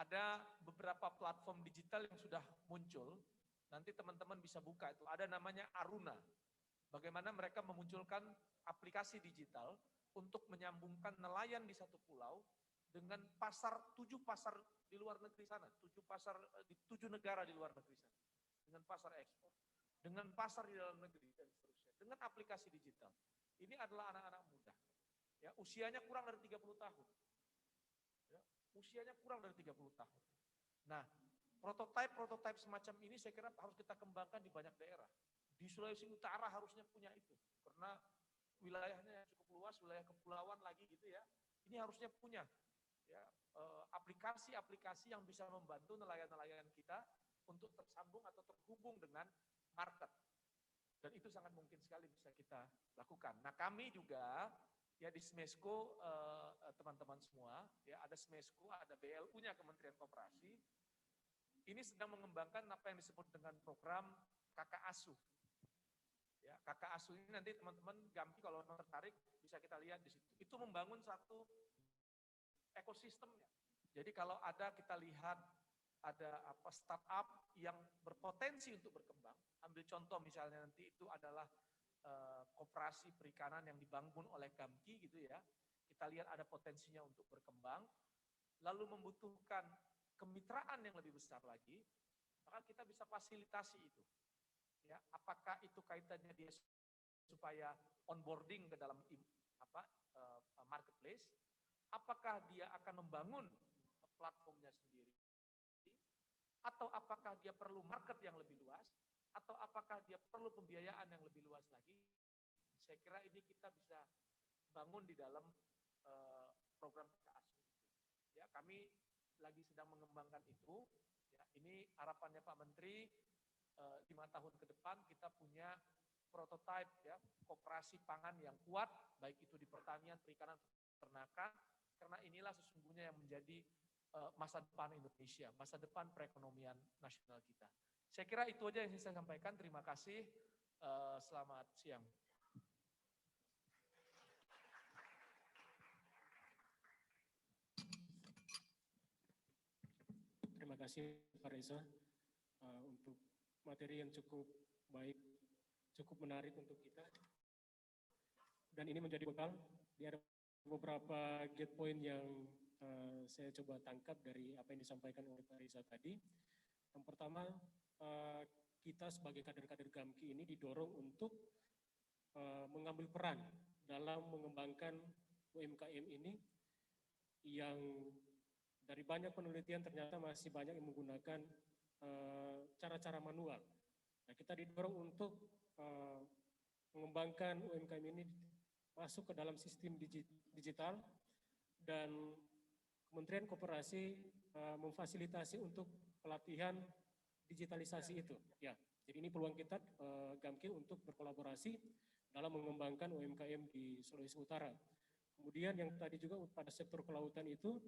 ada beberapa platform digital yang sudah muncul, nanti teman-teman bisa buka itu, ada namanya Aruna. Bagaimana mereka memunculkan aplikasi digital untuk menyambungkan nelayan di satu pulau dengan 7 pasar di luar negeri sana, 7 pasar di 7 negara di luar negeri sana, dengan pasar ekspor, dengan pasar di dalam negeri dan seterusnya, dengan aplikasi digital. Ini adalah anak-anak muda, ya, usianya kurang dari 30 tahun. Ya, usianya kurang dari 30 tahun. Nah, prototipe semacam ini saya kira harus kita kembangkan di banyak daerah. Di Sulawesi Utara harusnya punya itu, karena wilayahnya cukup luas, wilayah kepulauan lagi gitu ya. Ini harusnya punya ya aplikasi-aplikasi yang bisa membantu nelayan-nelayan kita untuk tersambung atau terhubung dengan market. Dan itu sangat mungkin sekali bisa kita lakukan. Nah, kami juga ya di SMESCO, teman-teman semua, ya ada SMESCO, ada BLU-nya Kementerian Koperasi, ini sedang mengembangkan apa yang disebut dengan program Kakak Asuh. Ya, Kakak Asuh ini nanti teman-teman Gamki kalau tertarik bisa kita lihat di situ. Itu membangun satu ekosistemnya. Jadi kalau ada kita lihat ada apa startup yang berpotensi untuk berkembang. Ambil contoh misalnya nanti itu adalah koperasi perikanan yang dibangun oleh Gamki gitu ya. Kita lihat ada potensinya untuk berkembang, lalu membutuhkan kemitraan yang lebih besar lagi, maka kita bisa fasilitasi itu. Ya, apakah itu kaitannya dia supaya onboarding ke dalam marketplace, apakah dia akan membangun platformnya sendiri, atau apakah dia perlu market yang lebih luas, atau apakah dia perlu pembiayaan yang lebih luas lagi. Saya kira ini kita bisa bangun di dalam program KASU. Ya, kami lagi sedang mengembangkan itu. Ya, ini harapannya Pak Menteri 5 tahun ke depan kita punya prototipe ya koperasi pangan yang kuat, baik itu di pertanian, perikanan, peternakan, karena inilah sesungguhnya yang menjadi masa depan Indonesia, masa depan perekonomian nasional kita. Saya kira itu aja yang saya sampaikan. Terima kasih. Selamat siang. Terima kasih Pak Reza untuk materi yang cukup baik, cukup menarik untuk kita. Dan ini menjadi bekal. Ada beberapa get point yang saya coba tangkap dari apa yang disampaikan oleh Pak Reza tadi. Yang pertama, kita sebagai kader-kader Gamki ini didorong untuk mengambil peran dalam mengembangkan UMKM ini yang dari banyak penelitian ternyata masih banyak yang menggunakan cara-cara manual. Nah, kita didorong untuk mengembangkan UMKM ini masuk ke dalam sistem digital dan Kementerian Koperasi memfasilitasi untuk pelatihan digitalisasi itu. Ya, jadi ini peluang kita Gamki untuk berkolaborasi dalam mengembangkan UMKM di Sulawesi Utara. Kemudian yang tadi juga pada sektor kelautan itu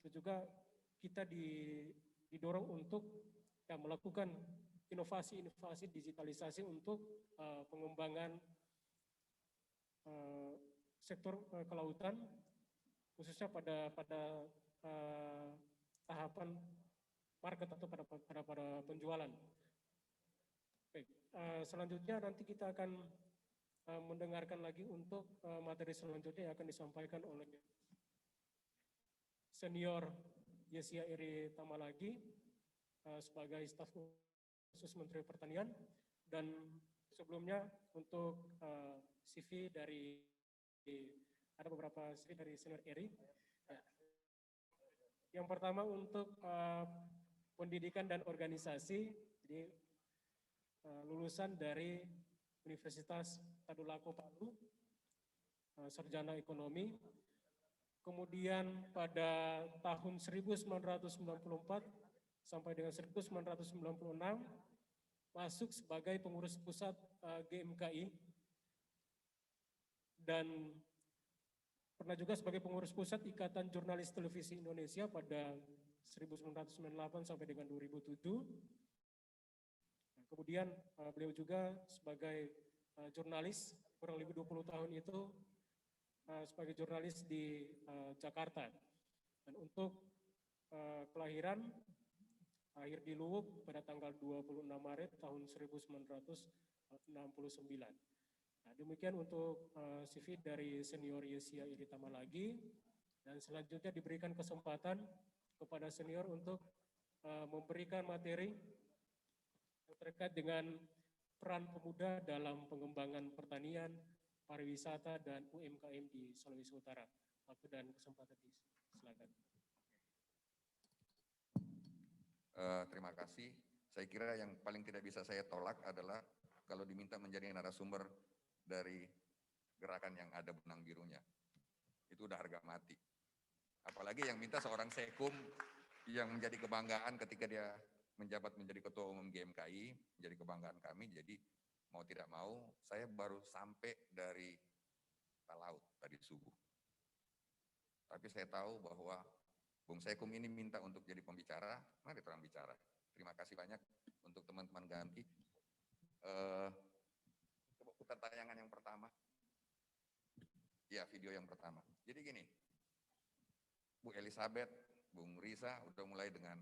juga kita didorong untuk ya, melakukan inovasi-inovasi digitalisasi untuk pengembangan sektor kelautan, khususnya pada tahapan market atau pada penjualan. Baik, selanjutnya nanti kita akan mendengarkan lagi untuk materi selanjutnya yang akan disampaikan oleh Senior Yesia Eri Tamalagi sebagai staf khusus Menteri Pertanian, dan sebelumnya untuk CV dari ada beberapa CV dari Senior Eri. Yang pertama untuk pendidikan dan organisasi, jadi lulusan dari Universitas Tadulako Palu, sarjana ekonomi. Kemudian pada tahun 1994 sampai dengan 1996 masuk sebagai pengurus pusat GMKI dan pernah juga sebagai pengurus pusat Ikatan Jurnalis Televisi Indonesia pada 1998 sampai dengan 2007. Kemudian beliau juga sebagai jurnalis kurang lebih 20 tahun itu sebagai jurnalis di Jakarta. Dan untuk kelahiran lahir di Luwuk pada tanggal 26 Maret tahun 1969. Nah, demikian untuk CV dari Senior Yesia Eri Tamalagi, dan selanjutnya diberikan kesempatan kepada senior untuk memberikan materi yang terkait dengan peran pemuda dalam pengembangan pertanian, pariwisata, dan UMKM di Sulawesi Utara. Waktu dan kesempatan silakan. Terima kasih. Saya kira yang paling tidak bisa saya tolak adalah kalau diminta menjadi narasumber dari gerakan yang ada benang birunya. Itu udah harga mati. Apalagi yang minta seorang sekum yang menjadi kebanggaan ketika dia menjabat menjadi ketua umum GMKI, menjadi kebanggaan kami. Jadi mau tidak mau, saya baru sampai dari Talaut tadi subuh. Tapi saya tahu bahwa Bung Sekum ini minta untuk jadi pembicara, mari terang bicara. Terima kasih banyak untuk teman-teman GAMKI. Coba putar tayangan yang pertama. Ya, video yang pertama. Jadi gini, Bu Elizabeth, Bung Risa udah mulai dengan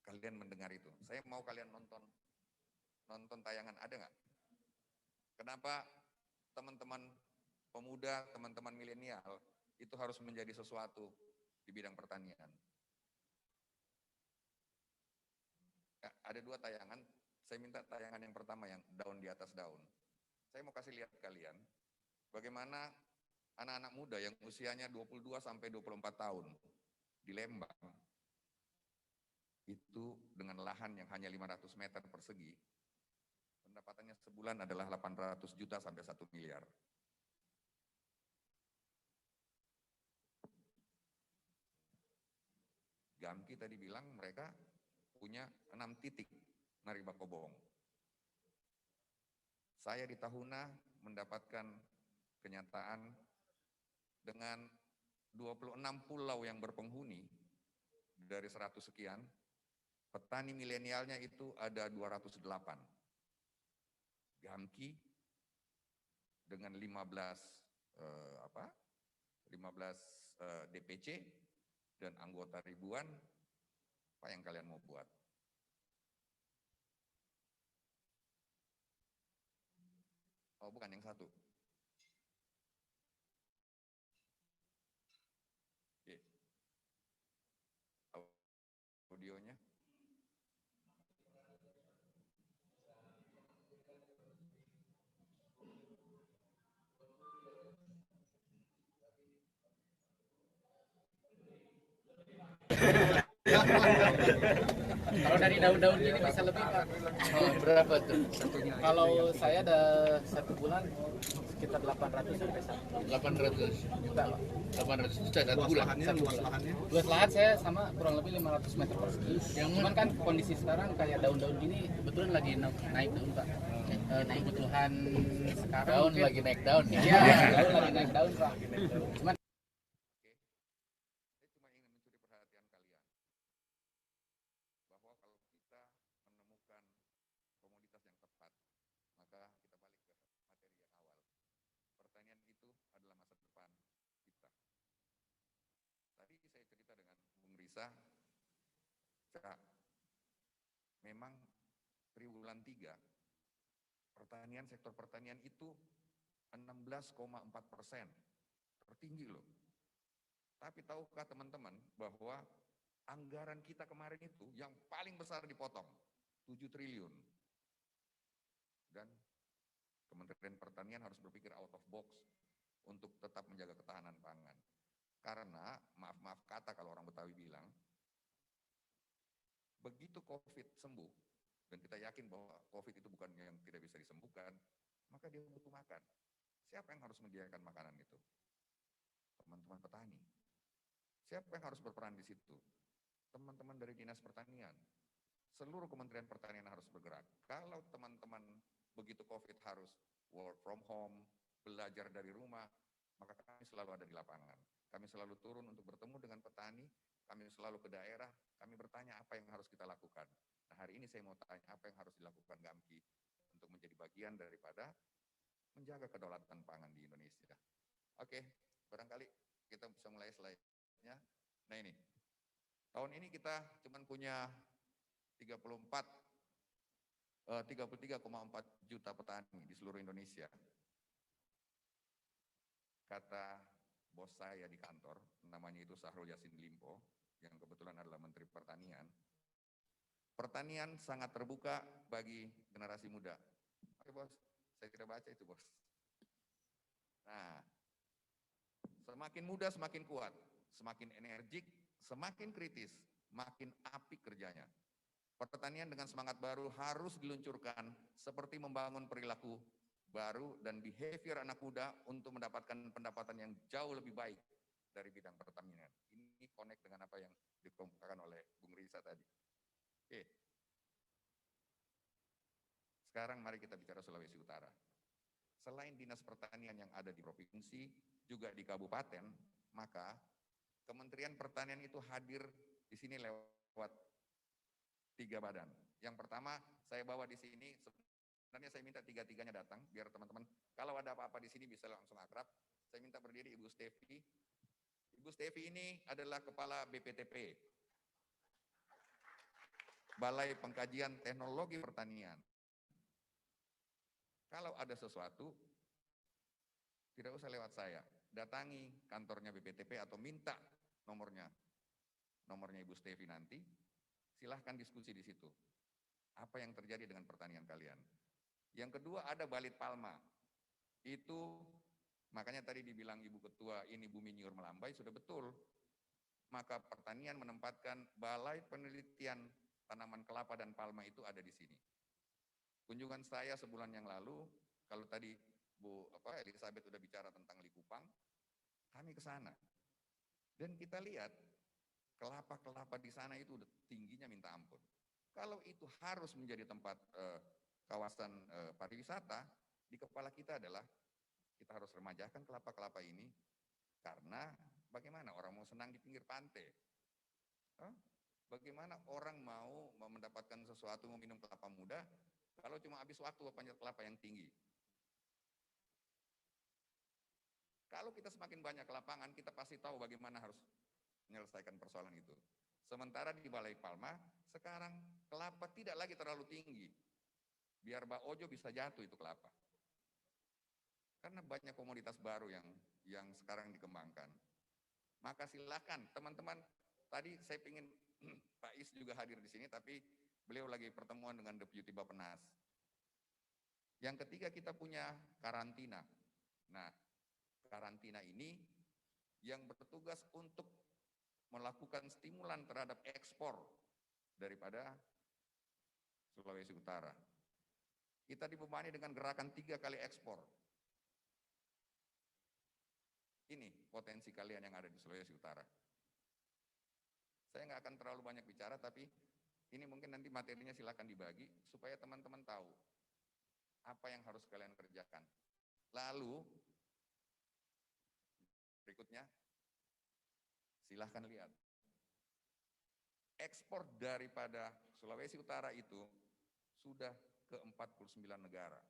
kalian mendengar itu. Saya mau kalian nonton tayangan, ada nggak? Kenapa teman-teman pemuda, teman-teman milenial itu harus menjadi sesuatu di bidang pertanian? Ya, ada 2 tayangan. Saya minta tayangan yang pertama yang daun di atas daun. Saya mau kasih lihat kalian bagaimana anak-anak muda yang usianya 22 sampai 24 tahun di Lembang itu dengan lahan yang hanya 500 meter persegi, pendapatannya sebulan adalah 800 juta sampai 1 miliar. GAMKI tadi bilang mereka punya 6 titik Nariba Kobong. Saya di Tahuna mendapatkan kenyataan dengan 26 pulau yang berpenghuni dari 100 sekian, petani milenialnya itu ada 208. GAMKI dengan 15 DPC dan anggota ribuan, apa yang kalian mau buat? Oh, bukan yang satu. Audionya. Kalau dari daun-daun ini bisa lebih Pak. Berapa tuh? Kalau saya ada 1 bulan sekitar 800 sampai 800 juta Pak. 800 juta 1 bulan. Luas lahan saya sama kurang lebih 500 meter persegi. Cuman kan kondisi sekarang kayak daun-daun gini kebetulan lagi naik daun Pak. Kebutuhan sekarang Daun mungkin, lagi naik daun ya. Iya, daun lagi naik daun Pak. Cuman Saya cuma ingin mencuri perhatian kalian bahwa kalau kita menemukan komoditas yang tepat, maka kita balik ke materi yang awal. Pertanian itu adalah masa depan kita. Tadi saya cerita dengan Bung Risa, Cak, memang triwulan 3 pertanian, sektor pertanian itu 16,4%, tertinggi loh. Tapi tahukah teman-teman bahwa anggaran kita kemarin itu yang paling besar dipotong, 7 triliun. Dan Kementerian Pertanian harus berpikir out of box untuk tetap menjaga ketahanan pangan. Karena, maaf kata kalau orang Betawi bilang, begitu COVID sembuh, dan kita yakin bahwa COVID itu bukan yang tidak bisa disembuhkan, maka dia butuh makan. Siapa yang harus menyediakan makanan itu? Teman-teman petani. Siapa yang harus berperan di situ? Teman-teman dari Dinas Pertanian. Seluruh Kementerian Pertanian harus bergerak. Kalau teman-teman begitu COVID harus work from home, belajar dari rumah, maka kami selalu ada di lapangan. Kami selalu turun untuk bertemu dengan petani, kami selalu ke daerah, kami bertanya apa yang harus kita lakukan. Nah, hari ini saya mau tanya apa yang harus dilakukan GAMKI untuk menjadi bagian daripada menjaga kedaulatan pangan di Indonesia. Oke, barangkali kita bisa mulai slide-nya. Nah ini, tahun ini kita cuma punya 33,4 juta petani di seluruh Indonesia. Kata bos saya di kantor, namanya itu Syahrul Yassin Limpo, yang kebetulan adalah Menteri Pertanian. Pertanian sangat terbuka bagi generasi muda. Oke bos, saya tidak baca itu bos. Nah, semakin muda semakin kuat, semakin energik, semakin kritis, makin apik kerjanya. Pertanian dengan semangat baru harus diluncurkan seperti membangun perilaku baru dan behavior anak muda untuk mendapatkan pendapatan yang jauh lebih baik dari bidang pertanian. Ini connect dengan apa yang dikemukakan oleh Bung Risa tadi. Oke. Sekarang mari kita bicara Sulawesi Utara. Selain dinas pertanian yang ada di provinsi, juga di kabupaten, maka Kementerian Pertanian itu hadir di sini lewat 3 badan. Yang pertama saya bawa di sini, sebenarnya saya minta 3-3-nya datang, biar teman-teman kalau ada apa-apa di sini bisa langsung akrab. Saya minta berdiri Ibu Stevi. Ibu Stevi ini adalah Kepala BPTP, Balai Pengkajian Teknologi Pertanian. Kalau ada sesuatu, tidak usah lewat saya, datangi kantornya BPTP atau minta nomornya Ibu Stevi nanti, silahkan diskusi di situ. Apa yang terjadi dengan pertanian kalian? Yang kedua ada Balit Palma, itu makanya tadi dibilang Ibu Ketua ini bumi nyur melambai, sudah betul. Maka pertanian menempatkan Balai Penelitian Tanaman Kelapa dan Palma itu ada di sini. Kunjungan saya sebulan yang lalu, kalau tadi Bu Elizabeth sudah bicara tentang Likupang, kami ke sana. Dan kita lihat kelapa-kelapa di sana itu udah tingginya minta ampun. Kalau itu harus menjadi tempat kawasan pariwisata, di kepala kita adalah kita harus remajakan kelapa-kelapa ini, karena bagaimana orang mau senang di pinggir pantai? Bagaimana orang mau mendapatkan sesuatu, mau minum kelapa muda, kalau cuma habis waktu panjat kelapa yang tinggi. Kalau kita semakin banyak ke lapangan, kita pasti tahu bagaimana harus menyelesaikan persoalan itu. Sementara di Balai Palma, sekarang kelapa tidak lagi terlalu tinggi. Biar Mbak Ojo bisa jatuh itu kelapa. Karena banyak komoditas baru yang sekarang dikembangkan. Maka silakan teman-teman, tadi saya ingin Pak Is juga hadir di sini, tapi beliau lagi pertemuan dengan Deputi Bappenas. Yang ketiga kita punya karantina. Nah, karantina ini yang bertugas untuk melakukan stimulan terhadap ekspor daripada Sulawesi Utara. Kita dibebani dengan gerakan 3 kali ekspor. Ini potensi kalian yang ada di Sulawesi Utara. Saya nggak akan terlalu banyak bicara, tapi ini mungkin nanti materinya silakan dibagi supaya teman-teman tahu apa yang harus kalian kerjakan. Lalu berikutnya silahkan lihat. Ekspor daripada Sulawesi Utara itu sudah ke 49 negara.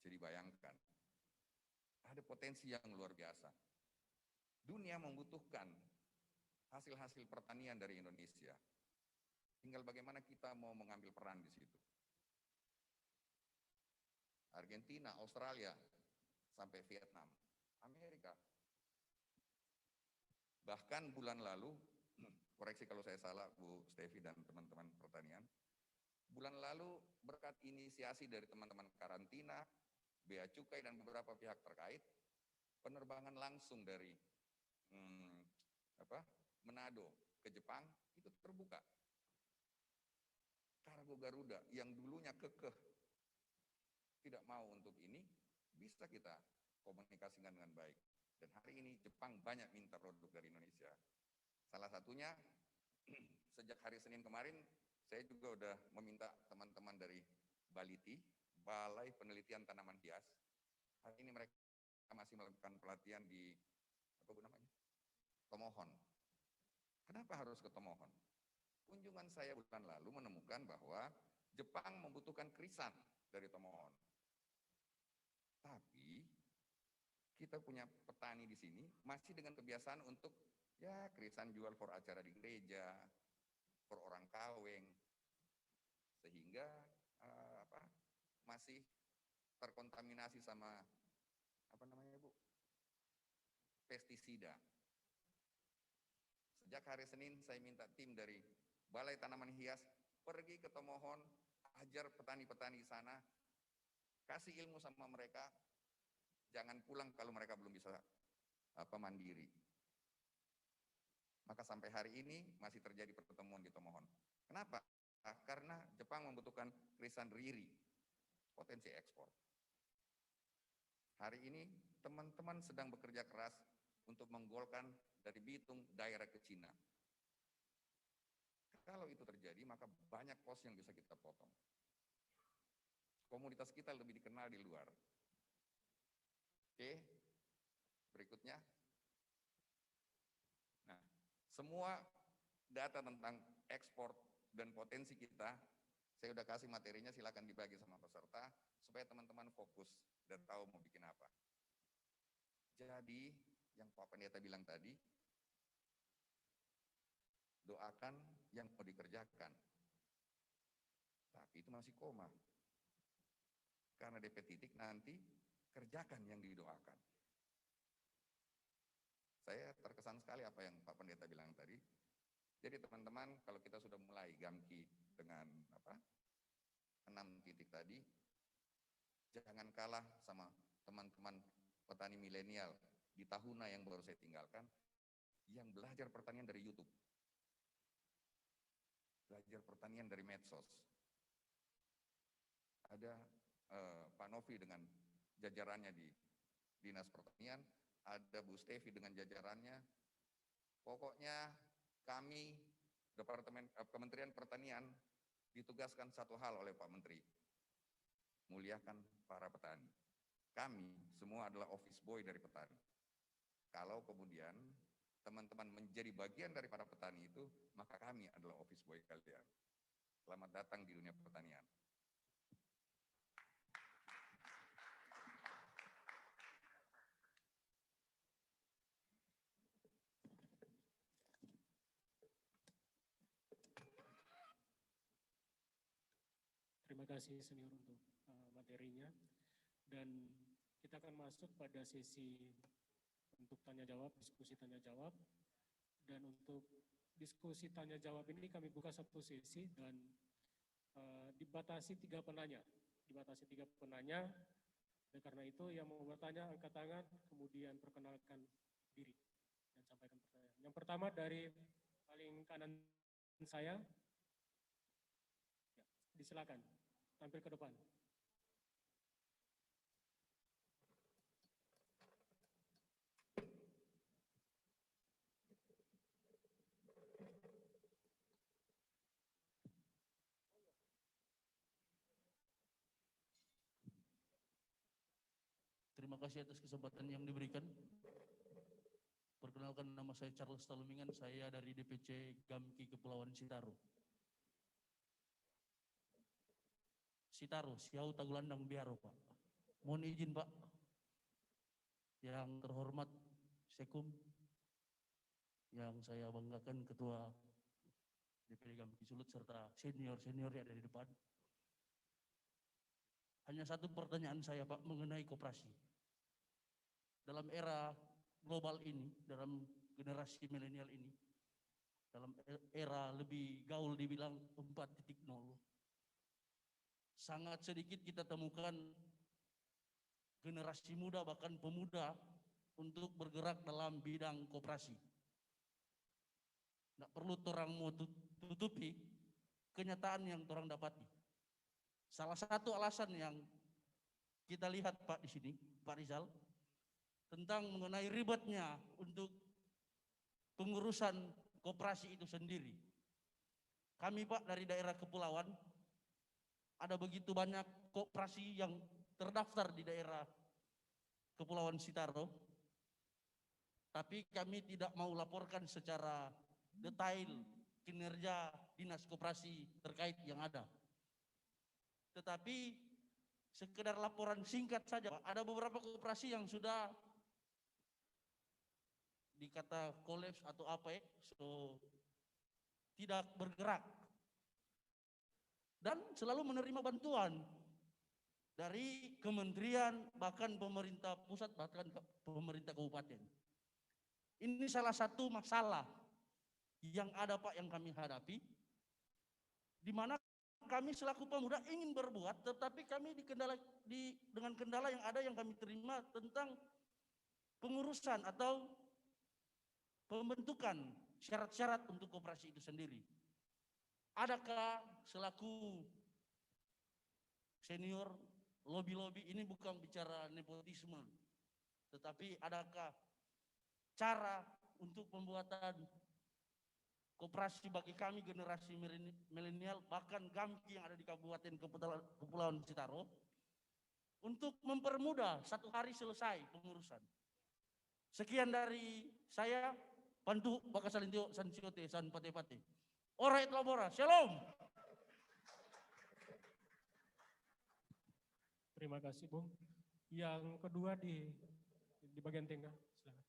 Jadi bayangkan, ada potensi yang luar biasa. Dunia membutuhkan hasil-hasil pertanian dari Indonesia. Tinggal bagaimana kita mau mengambil peran di situ. Argentina, Australia, sampai Vietnam, Amerika. Bahkan bulan lalu, koreksi kalau saya salah Bu Stevi dan teman-teman pertanian, bulan lalu berkat inisiasi dari teman-teman karantina, Bea Cukai dan beberapa pihak terkait, penerbangan langsung dari Manado ke Jepang itu terbuka. Kargo Garuda yang dulunya kekeh tidak mau untuk ini, bisa kita komunikasikan dengan baik. Dan hari ini Jepang banyak minta produk dari Indonesia. Salah satunya, sejak hari Senin kemarin, saya juga udah meminta teman-teman dari Baliti, Balai Penelitian Tanaman Hias. Hari ini mereka masih melakukan pelatihan di Tomohon. Kenapa harus ke Tomohon? Kunjungan saya bulan lalu menemukan bahwa Jepang membutuhkan krisan dari Tomohon. Tapi kita punya petani di sini masih dengan kebiasaan untuk krisan jual for acara di gereja, for orang kaweng, sehingga masih terkontaminasi sama pestisida. Sejak hari Senin saya minta tim dari Balai Tanaman Hias pergi ke Tomohon, ajar petani-petani di sana, kasih ilmu sama mereka, jangan pulang kalau mereka belum bisa mandiri. Maka sampai hari ini masih terjadi pertemuan di Tomohon. Kenapa? Karena Jepang membutuhkan krisan riri, potensi ekspor. Hari ini teman-teman sedang bekerja keras untuk menggolkan dari Bitung direct ke Cina. Kalau itu terjadi, maka banyak pos yang bisa kita potong. Komunitas kita lebih dikenal di luar. Oke, berikutnya. Nah, semua data tentang ekspor dan potensi kita, saya udah kasih materinya, silakan dibagi sama peserta, supaya teman-teman fokus dan tahu mau bikin apa. Jadi, yang Pak Pendeta bilang tadi, doakan yang mau dikerjakan. Tapi itu masih koma. Karena DP titik nanti, kerjakan yang didoakan. Saya terkesan sekali apa yang Pak Pendeta bilang tadi. Jadi teman-teman, kalau kita sudah mulai gamki dengan 6 titik tadi, jangan kalah sama teman-teman petani milenial di Tahuna yang baru saya tinggalkan, yang belajar pertanian dari YouTube. Belajar pertanian dari medsos. Ada Pak Novi dengan jajarannya di Dinas Pertanian, ada Bu Stevi dengan jajarannya. Pokoknya kami, Kementerian Pertanian, ditugaskan satu hal oleh Pak Menteri, muliakan para petani. Kami semua adalah office boy dari petani. Kalau kemudian teman-teman menjadi bagian dari para petani itu, maka kami adalah office boy kalian. Selamat datang di dunia pertanian. Terima kasih senior untuk materinya, dan kita akan masuk pada sesi untuk tanya jawab, diskusi tanya jawab. Dan untuk diskusi tanya jawab ini kami buka satu sesi dan dibatasi 3 penanya. Dan karena itu yang mau bertanya angkat tangan, kemudian perkenalkan diri dan sampaikan pertanyaan. Yang pertama dari paling kanan saya, ya, disilakan tampil ke depan. Terima kasih atas kesempatan yang diberikan. Perkenalkan, nama saya Charles Talumingan, saya dari DPC Gamki Kepulauan Sitaro. Sitaro, Siau Tagulandang Biaro, Pak. Mohon izin, Pak. Yang terhormat Sekum, yang saya banggakan Ketua DPD Gamki Sulut serta senior-senior yang ada di depan. Hanya satu pertanyaan saya, Pak, mengenai koperasi. Dalam era global ini, dalam generasi milenial ini, dalam era lebih gaul dibilang 4.0, sangat sedikit kita temukan generasi muda bahkan pemuda untuk bergerak dalam bidang koperasi. Nggak perlu orang mau tutupi kenyataan yang orang dapati. Salah satu alasan yang kita lihat, Pak, di sini, Pak Rizal, tentang mengenai ribetnya untuk pengurusan koperasi itu sendiri. Kami, Pak, dari daerah kepulauan, ada begitu banyak koperasi yang terdaftar di daerah Kepulauan Sitaro, tapi kami tidak mau laporkan secara detail kinerja dinas koperasi terkait yang ada. Tetapi sekedar laporan singkat saja, Pak. Ada beberapa koperasi yang sudah dikata kolaps atau apa, so tidak bergerak dan selalu menerima bantuan dari kementerian, bahkan pemerintah pusat, bahkan pemerintah kabupaten. Ini salah satu masalah yang ada, Pak, yang kami hadapi, di mana kami selaku pemuda ingin berbuat, tetapi kami dengan kendala yang ada yang kami terima tentang pengurusan atau pembentukan syarat-syarat untuk koperasi itu sendiri. Adakah selaku senior lobby-lobby, ini bukan bicara nepotisme, tetapi adakah cara untuk pembuatan koperasi bagi kami generasi milenial, bahkan Gamki yang ada di Kabupaten Kepulauan Citaro, untuk mempermudah satu hari selesai pengurusan. Sekian dari saya, Pantu Bakasalintio Sansiote San Pate-Pate. Orait labora, shalom. Terima kasih, Bung. Yang kedua di bagian tengah, silakan.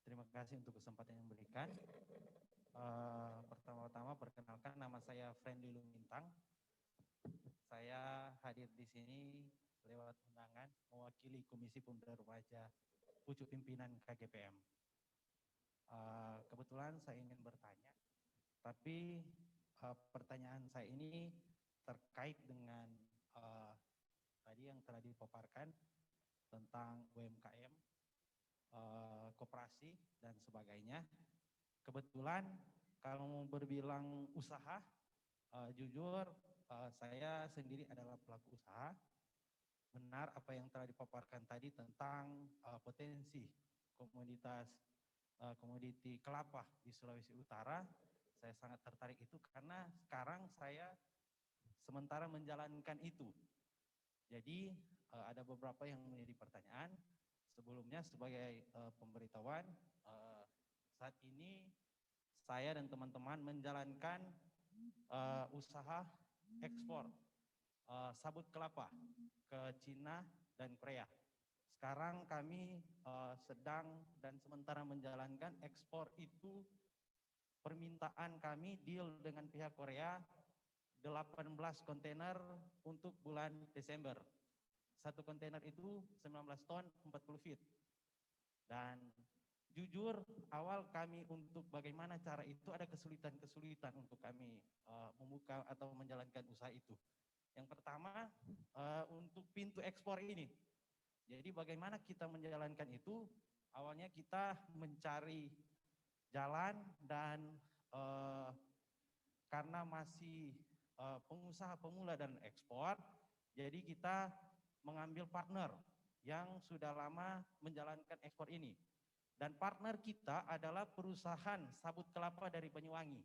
Terima kasih untuk kesempatan yang diberikan. Pertama-tama perkenalkan, nama saya Friendly Lumintang. Saya hadir di sini lewat undangan mewakili Komisi Pemuda Remaja Pucuk Pimpinan KGPM. Kebetulan saya ingin bertanya, tapi pertanyaan saya ini terkait dengan tadi yang telah dipaparkan tentang UMKM, koperasi dan sebagainya. Kebetulan kalau mau berbilang usaha, jujur saya sendiri adalah pelaku usaha. Benar apa yang telah dipaparkan tadi tentang potensi komoditi kelapa di Sulawesi Utara. Saya sangat tertarik itu karena sekarang saya sementara menjalankan itu. Jadi ada beberapa yang menjadi pertanyaan. Sebelumnya sebagai pemberitahuan, saat ini saya dan teman-teman menjalankan usaha ekspor sabut kelapa ke Cina dan Korea. Sekarang kami sedang dan sementara menjalankan ekspor itu, permintaan kami deal dengan pihak Korea 18 kontainer untuk bulan Desember. Satu kontainer itu 19 ton 40 feet. Dan jujur awal kami untuk bagaimana cara itu ada kesulitan-kesulitan untuk kami membuka atau menjalankan usaha itu. Yang pertama untuk pintu ekspor ini. Jadi bagaimana kita menjalankan itu, awalnya kita mencari jalan dan karena masih pengusaha pemula dan ekspor, jadi kita mengambil partner yang sudah lama menjalankan ekspor ini. Dan partner kita adalah perusahaan sabut kelapa dari Banyuwangi.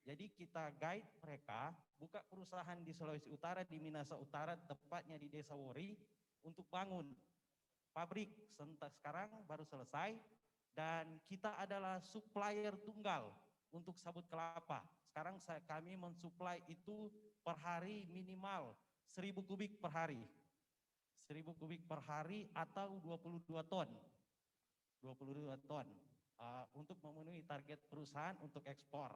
Jadi kita guide mereka buka perusahaan di Sulawesi Utara, di Minahasa Utara, tepatnya di Desa Wori, untuk bangun pabrik. Sekarang baru selesai, dan kita adalah supplier tunggal untuk sabut kelapa. Sekarang kami mensuplai itu per hari minimal 1000 kubik per hari. 1000 kubik per hari atau 22 ton. 22 ton untuk memenuhi target perusahaan untuk ekspor.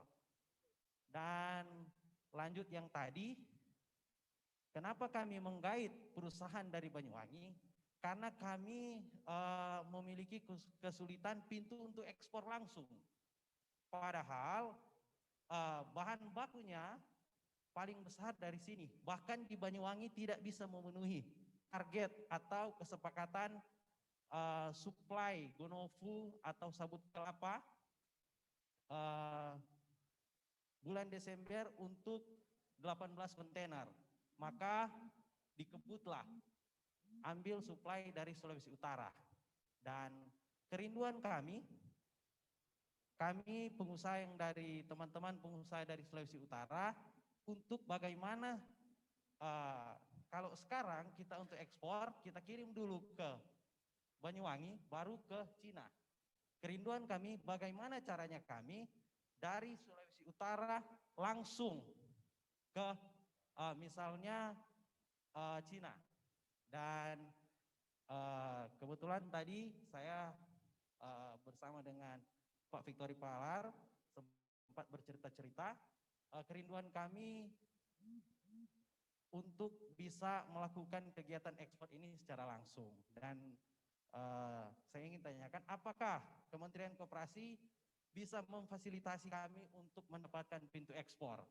Dan lanjut yang tadi, kenapa kami menggait perusahaan dari Banyuwangi? Karena kami memiliki kesulitan pintu untuk ekspor langsung. Padahal bahan bakunya paling besar dari sini. Bahkan di Banyuwangi tidak bisa memenuhi target atau kesepakatan supply Gonofu atau sabut kelapa bulan Desember untuk 18 kontainer. Maka dikebutlah ambil supply dari Sulawesi Utara. Dan kerinduan kami pengusaha yang dari teman-teman pengusaha dari Sulawesi Utara, untuk bagaimana kalau sekarang kita untuk ekspor, kita kirim dulu ke Banyuwangi, baru ke Cina. Kerinduan kami bagaimana caranya kami dari Sulawesi Utara langsung ke misalnya Cina. Dan kebetulan tadi saya bersama dengan Pak Victory Palar sempat bercerita-cerita kerinduan kami untuk bisa melakukan kegiatan ekspor ini secara langsung. Dan saya ingin tanyakan, apakah Kementerian Koperasi bisa memfasilitasi kami untuk mendapatkan pintu ekspor?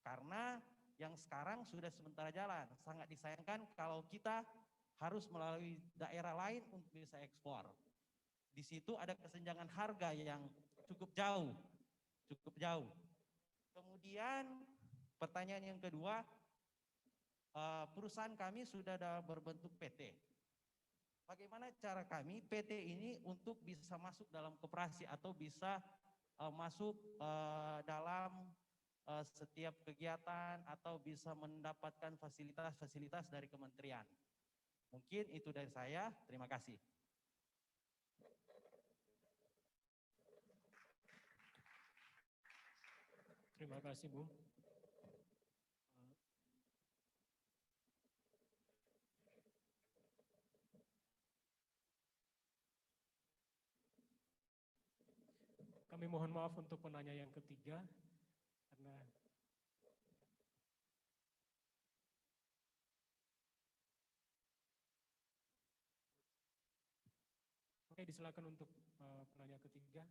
Karena yang sekarang sudah sementara jalan, sangat disayangkan kalau kita harus melalui daerah lain untuk bisa ekspor. di situ ada kesenjangan harga yang cukup jauh, cukup jauh. Kemudian pertanyaan yang kedua, perusahaan kami sudah ada berbentuk PT. Bagaimana cara kami PT ini untuk bisa masuk dalam koperasi atau bisa masuk dalam setiap kegiatan atau bisa mendapatkan fasilitas-fasilitas dari kementerian. Mungkin itu dari saya, terima kasih. Terima kasih, Bu. Kami mohon maaf untuk penanya yang ketiga, karena oke, disilakan untuk penanya ketiga.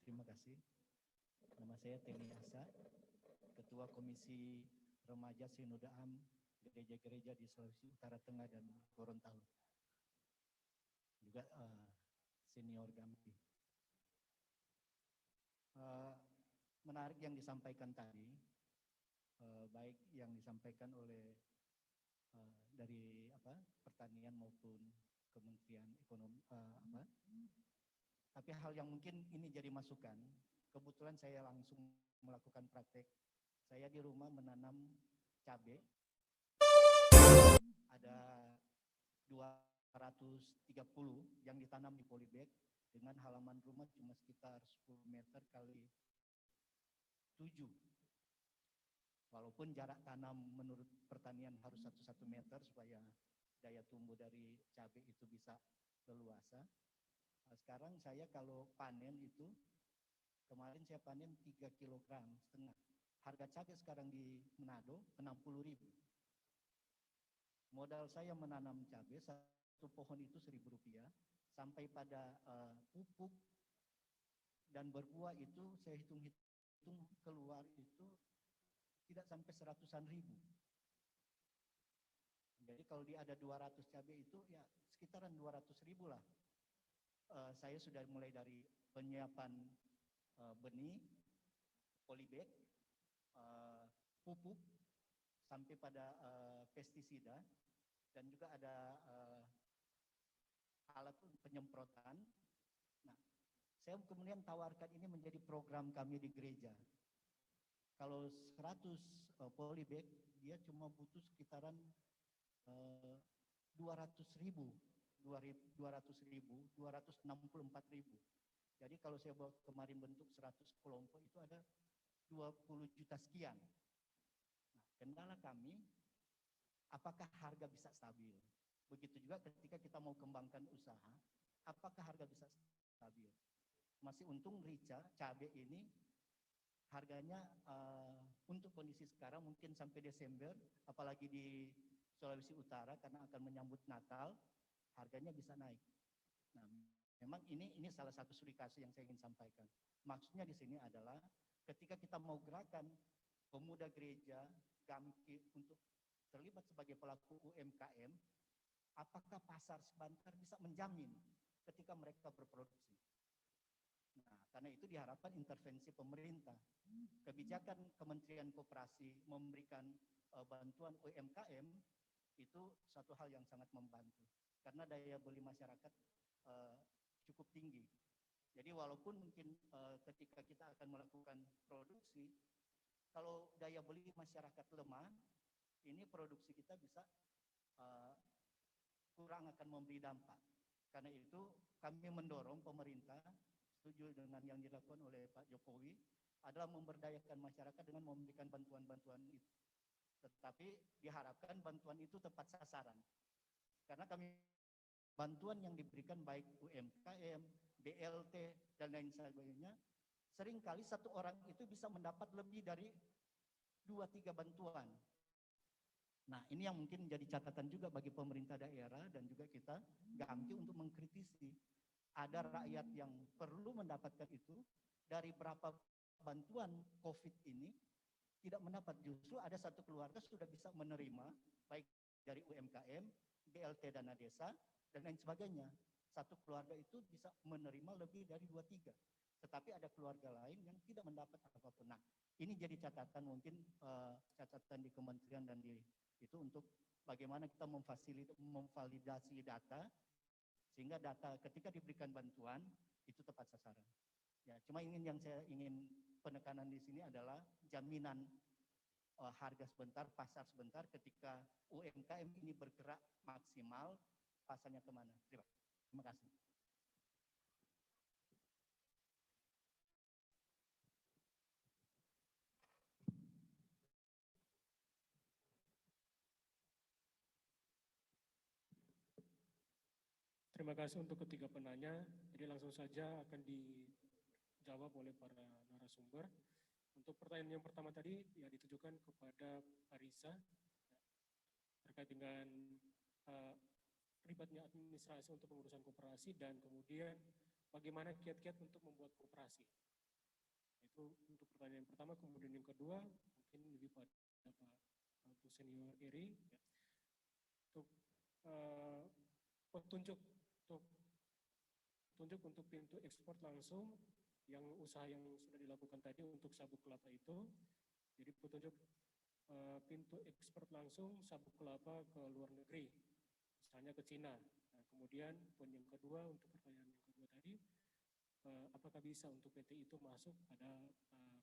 Terima kasih. Nama saya Teni Asa, Ketua Komisi Remaja Sinode Am Gereja-Gereja di Sulawesi Utara Tengah dan Gorontalo. Juga senior GAMPI. Menarik yang disampaikan tadi, baik yang disampaikan oleh dari pertanian maupun Kementerian Ekonomi tapi hal yang mungkin ini jadi masukan, kebetulan saya langsung melakukan praktek. Saya di rumah menanam cabai, ada 230 yang ditanam di polybag dengan halaman rumah cuma sekitar 10 meter kali 7. Walaupun jarak tanam menurut pertanian harus 1 meter supaya daya tumbuh dari cabai itu bisa leluasa. Sekarang saya kalau panen itu, kemarin saya panen 3,5 kg. Harga cabai sekarang di Manado 60.000. Modal saya menanam cabai, satu pohon itu Rp1.000, sampai pada pupuk dan berbuah itu saya hitung keluar itu tidak sampai 100-an ribu. Jadi kalau dia ada 200 cabai itu ya sekitaran 200.000 lah. Saya sudah mulai dari penyiapan benih, polybag, pupuk, sampai pada pestisida, dan juga ada alat penyemprotan. Nah, saya kemudian tawarkan ini menjadi program kami di gereja. Kalau 100 polybag, dia cuma butuh sekitaran 200.000. 264.000. Jadi kalau saya bawa kemarin bentuk 100 kelompok itu ada 20 juta sekian. Nah, kendala kami, apakah harga bisa stabil? Begitu juga ketika kita mau kembangkan usaha, apakah harga bisa stabil? Masih untung rica, cabai ini harganya untuk kondisi sekarang mungkin sampai Desember, apalagi di Sulawesi Utara karena akan menyambut Natal, harganya bisa naik. Nah, memang ini salah satu surifikasi yang saya ingin sampaikan. Maksudnya di sini adalah ketika kita mau gerakan pemuda gereja, GAMKI untuk terlibat sebagai pelaku UMKM, apakah pasar sebentar bisa menjamin ketika mereka berproduksi? Nah, karena itu diharapkan intervensi pemerintah. Kebijakan Kementerian Koperasi memberikan bantuan UMKM itu satu hal yang sangat membantu. Karena daya beli masyarakat cukup tinggi. Jadi walaupun mungkin ketika kita akan melakukan produksi, kalau daya beli masyarakat lemah, ini produksi kita bisa kurang akan memberi dampak. Karena itu kami mendorong pemerintah, setuju dengan yang dilakukan oleh Pak Jokowi, adalah memberdayakan masyarakat dengan memberikan bantuan-bantuan itu. Tetapi diharapkan bantuan itu tepat sasaran. Karena kami bantuan yang diberikan baik UMKM, BLT, dan lain sebagainya, seringkali satu orang itu bisa mendapat lebih dari 2-3 bantuan. Nah, ini yang mungkin menjadi catatan juga bagi pemerintah daerah dan juga kita Gamki untuk mengkritisi. Ada rakyat yang perlu mendapatkan itu, dari berapa bantuan COVID ini tidak mendapat. Justru ada satu keluarga sudah bisa menerima, baik dari UMKM, BLT dana desa, dan lain sebagainya. Satu keluarga itu bisa menerima lebih dari 2-3. Tetapi ada keluarga lain yang tidak mendapat apapun. Nah, ini jadi catatan mungkin catatan di kementerian dan di itu untuk bagaimana kita memvalidasi data sehingga data ketika diberikan bantuan itu tepat sasaran. Ya, cuma yang saya ingin penekanan di sini adalah jaminan harga sebentar, pasar sebentar ketika UMKM ini bergerak maksimal, pasarnya kemana? Terima kasih. Terima kasih untuk ketiga penanya. Jadi langsung saja akan dijawab oleh para narasumber. Untuk pertanyaan yang pertama tadi ya ditujukan kepada Pak Riza terkait dengan ribetnya administrasi untuk pengurusan koperasi dan kemudian bagaimana kiat-kiat untuk membuat koperasi. Itu untuk pertanyaan yang pertama. Kemudian yang kedua mungkin lebih pada Pak Senior Eri ya. Untuk petunjuk untuk pintu ekspor langsung yang usaha yang sudah dilakukan tadi untuk sabuk kelapa itu. Jadi petunjuk pintu ekspor langsung sabuk kelapa ke luar negeri, misalnya ke Cina. Nah, kemudian poin yang kedua untuk pertanyaan yang kedua tadi, apakah bisa untuk PT itu masuk pada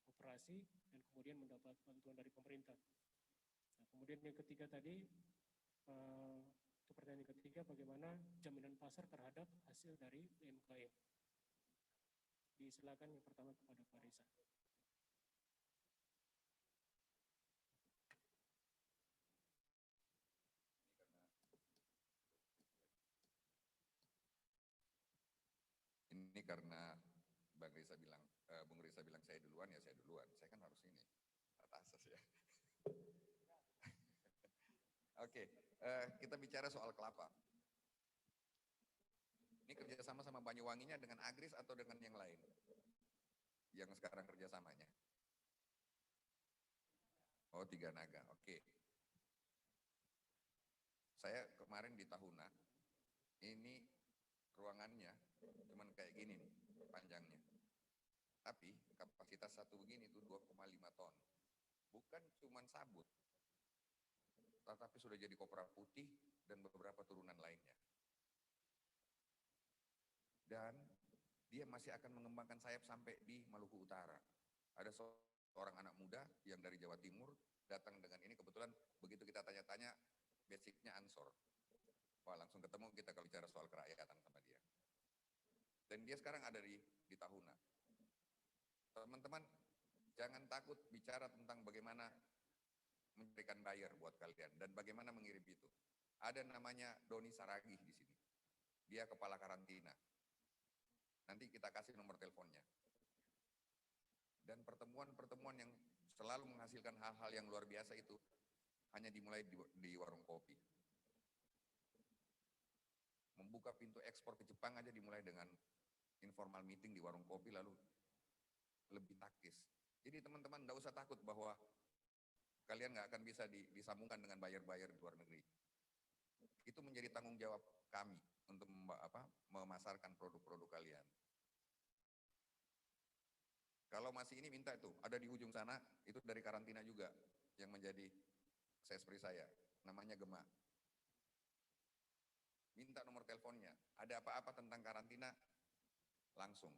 koperasi dan kemudian mendapat bantuan dari pemerintah. Nah, kemudian yang ketiga tadi, untuk pertanyaan yang ketiga, bagaimana jaminan pasar terhadap hasil dari UMKM. Disilakan yang pertama kepada Pak Riza. Ini karena Bung Riza bilang saya duluan, ya saya duluan. Saya kan harus ini, atas ya. Oke, kita bicara soal kelapa. Ini kerjasama sama Banyuwanginya dengan Agris atau dengan yang lain? Yang sekarang kerjasamanya? Oh, Tiga Naga, oke. Saya kemarin di Tahuna, ini ruangannya cuman kayak gini nih, panjangnya. Tapi kapasitas satu begini itu 2,5 ton. Bukan cuman sabut, tetapi sudah jadi kopra putih dan beberapa turunan lainnya. Dan dia masih akan mengembangkan sayap sampai di Maluku Utara. Ada seorang anak muda yang dari Jawa Timur datang dengan ini, kebetulan begitu kita tanya-tanya, basicnya Ansor. Wah, langsung ketemu kita kalau bicara soal kerakyatan sama dia. Dan dia sekarang ada di Tahuna. Teman-teman, jangan takut bicara tentang bagaimana mencarikan buyer buat kalian dan bagaimana mengirim itu. Ada namanya Doni Saragih di sini. Dia kepala karantina. Nanti kita kasih nomor teleponnya. Dan pertemuan-pertemuan yang selalu menghasilkan hal-hal yang luar biasa itu hanya dimulai di warung kopi. Membuka pintu ekspor ke Jepang aja dimulai dengan informal meeting di warung kopi, lalu lebih taktis. Jadi teman-teman nggak usah takut bahwa kalian nggak akan bisa disambungkan dengan buyer-buyer di luar negeri. Itu menjadi tanggung jawab kami untuk memasarkan produk-produk kalian. Kalau masih ini minta itu, ada di ujung sana, itu dari karantina juga, yang menjadi sespri saya, namanya Gema. Minta nomor teleponnya, ada apa-apa tentang karantina, langsung.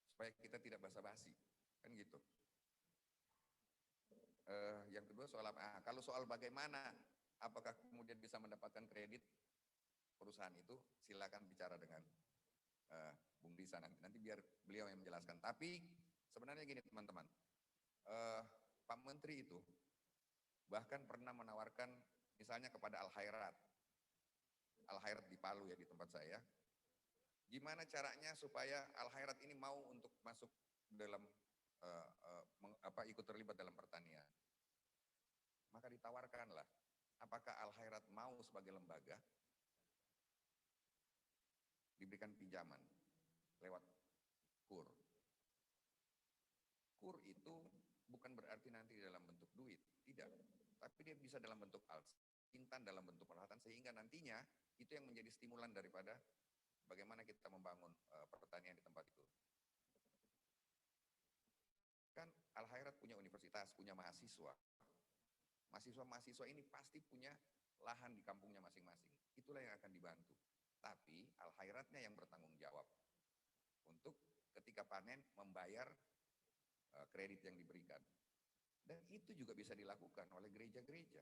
Supaya kita tidak basa-basi, kan gitu. Yang kedua soal apa? Kalau soal bagaimana, apakah kemudian bisa mendapatkan kredit perusahaan itu, silakan bicara dengan Bung Riza nanti biar beliau yang menjelaskan. Tapi sebenarnya gini teman-teman, Pak Menteri itu bahkan pernah menawarkan misalnya kepada Al Khairat di Palu ya, di tempat saya, gimana caranya supaya Al Khairat ini mau untuk masuk dalam ikut terlibat dalam pertanian. Maka ditawarkanlah apakah Al-Khairat mau sebagai lembaga diberikan pinjaman lewat KUR. KUR itu bukan berarti nanti dalam bentuk duit, tidak. Tapi dia bisa dalam bentuk intan, dalam bentuk peralatan, sehingga nantinya itu yang menjadi stimulan daripada bagaimana kita membangun pertanian di tempat itu. Kan Al-Khairat punya universitas, punya mahasiswa. Mahasiswa-mahasiswa ini pasti punya lahan di kampungnya masing-masing. Itulah yang akan dibantu. Tapi Al-Khairatnya yang bertanggung jawab untuk ketika panen membayar kredit yang diberikan. Dan itu juga bisa dilakukan oleh gereja-gereja,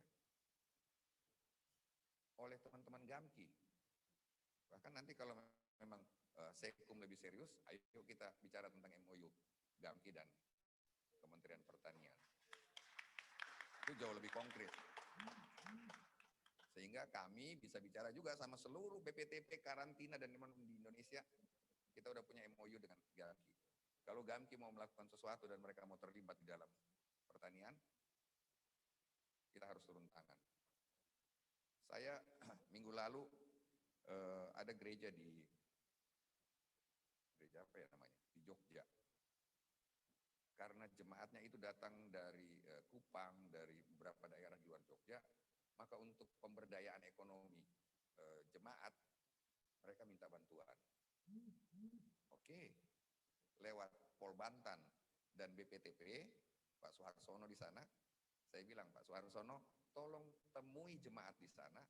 oleh teman-teman Gamki. Bahkan nanti kalau memang Sekum lebih serius, ayo kita bicara tentang MOU Gamki dan Kementerian Pertanian. Itu jauh lebih konkret. Sehingga kami bisa bicara juga sama seluruh BPTP, karantina, dan teman di Indonesia. Kita udah punya MOU dengan Gamki. Kalau Gamki mau melakukan sesuatu dan mereka mau terlibat di dalam pertanian, kita harus turun tangan. Saya minggu lalu ada gereja apa ya namanya, di Jogja. Karena jemaatnya itu datang dari Kupang, dari beberapa daerah di luar Jogja, maka untuk pemberdayaan ekonomi jemaat, mereka minta bantuan. Oke, lewat Pol Bantan dan BPTP, Pak Suharsono di sana, saya bilang, Pak Suharsono, tolong temui jemaat di sana,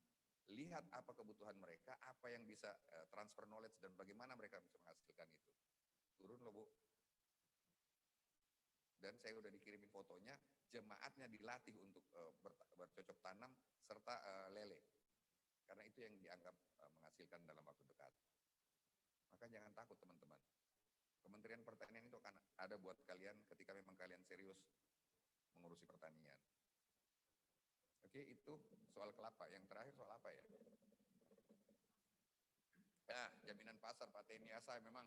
lihat apa kebutuhan mereka, apa yang bisa transfer knowledge, dan bagaimana mereka bisa menghasilkan itu. Turun loh, Bu. Dan saya udah dikirimin fotonya, jemaatnya dilatih untuk bercocok tanam serta lele. Karena itu yang dianggap menghasilkan dalam waktu dekat. Maka jangan takut, teman-teman. Kementerian Pertanian itu akan ada buat kalian ketika memang kalian serius mengurusi pertanian. Oke, itu soal kelapa. Yang terakhir soal apa ya? Ya, jaminan pasar, Pak Teniasa, memang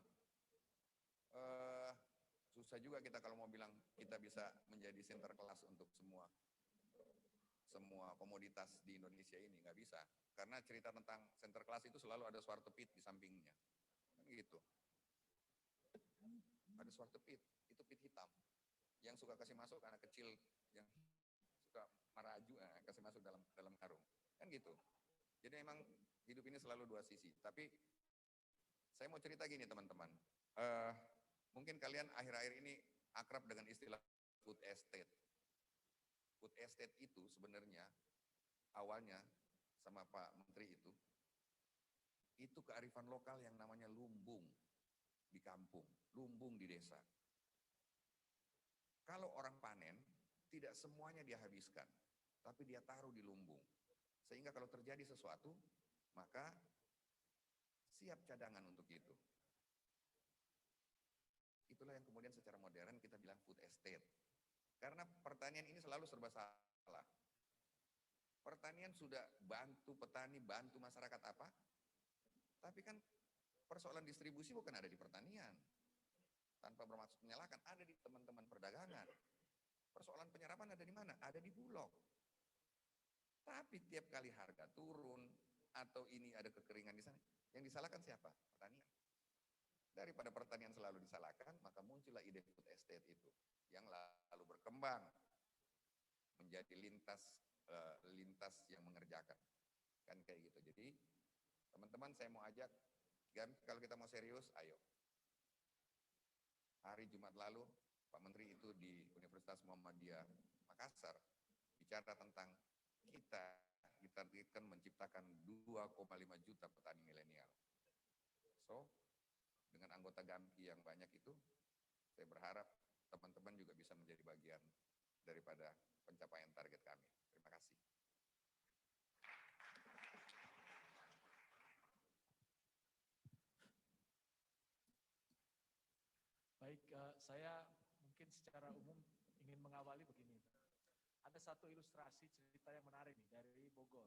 susah juga kita kalau mau bilang kita bisa menjadi center kelas untuk semua komoditas di Indonesia ini. Nggak bisa. Karena cerita tentang center kelas itu selalu ada Swartepit di sampingnya. Kan gitu. Ada Swartepit, itu pit hitam. Yang suka kasih masuk anak kecil yang suka maraju, kasih masuk dalam karung. Kan gitu. Jadi memang hidup ini selalu dua sisi. Tapi saya mau cerita gini, teman-teman. Mungkin kalian akhir-akhir ini akrab dengan istilah food estate. Food estate itu sebenarnya awalnya sama Pak Menteri itu kearifan lokal yang namanya lumbung di kampung, lumbung di desa. Kalau orang panen, tidak semuanya dia habiskan, tapi dia taruh di lumbung. Sehingga kalau terjadi sesuatu, maka siap cadangan untuk itu. Itulah yang kemudian secara modern kita bilang food estate. Karena pertanian ini selalu serba salah. Pertanian sudah bantu petani, bantu masyarakat apa? Tapi kan persoalan distribusi bukan ada di pertanian. Tanpa bermaksud menyalahkan, ada di teman-teman perdagangan. Persoalan penyerapan ada di mana? Ada di Bulog. Tapi tiap kali harga turun, atau ini ada kekeringan di sana, yang disalahkan siapa? Pertanian. Daripada pertanian selalu disalahkan, maka muncullah ide food estate itu, yang lalu berkembang menjadi lintas yang mengerjakan. Kan kayak gitu. Jadi, teman-teman saya mau ajak, kalau kita mau serius, ayo. Hari Jumat lalu, Pak Menteri itu di Universitas Muhammadiyah Makassar bicara tentang kita ditargetkan menciptakan 2,5 juta petani milenial. So, dengan anggota Gamki yang banyak itu, saya berharap teman-teman juga bisa menjadi bagian daripada pencapaian target kami. Terima kasih. Baik, saya mungkin secara umum ingin mengawali begini. Ada satu ilustrasi cerita yang menarik nih dari Bogor.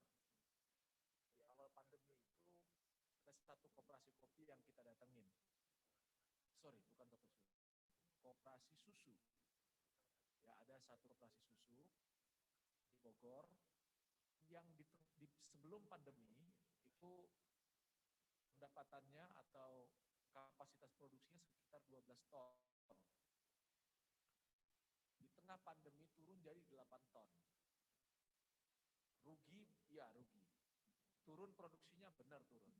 Di awal pandemi itu ada satu koperasi kopi yang kita datengin. Sorry, bukan toko susu. Koperasi susu. Ya, ada satu koperasi susu di Bogor yang sebelum pandemi itu pendapatannya atau kapasitas produksinya sekitar 12 ton. Di tengah pandemi turun jadi 8 ton. Rugi, ya rugi. Turun produksinya, benar turun.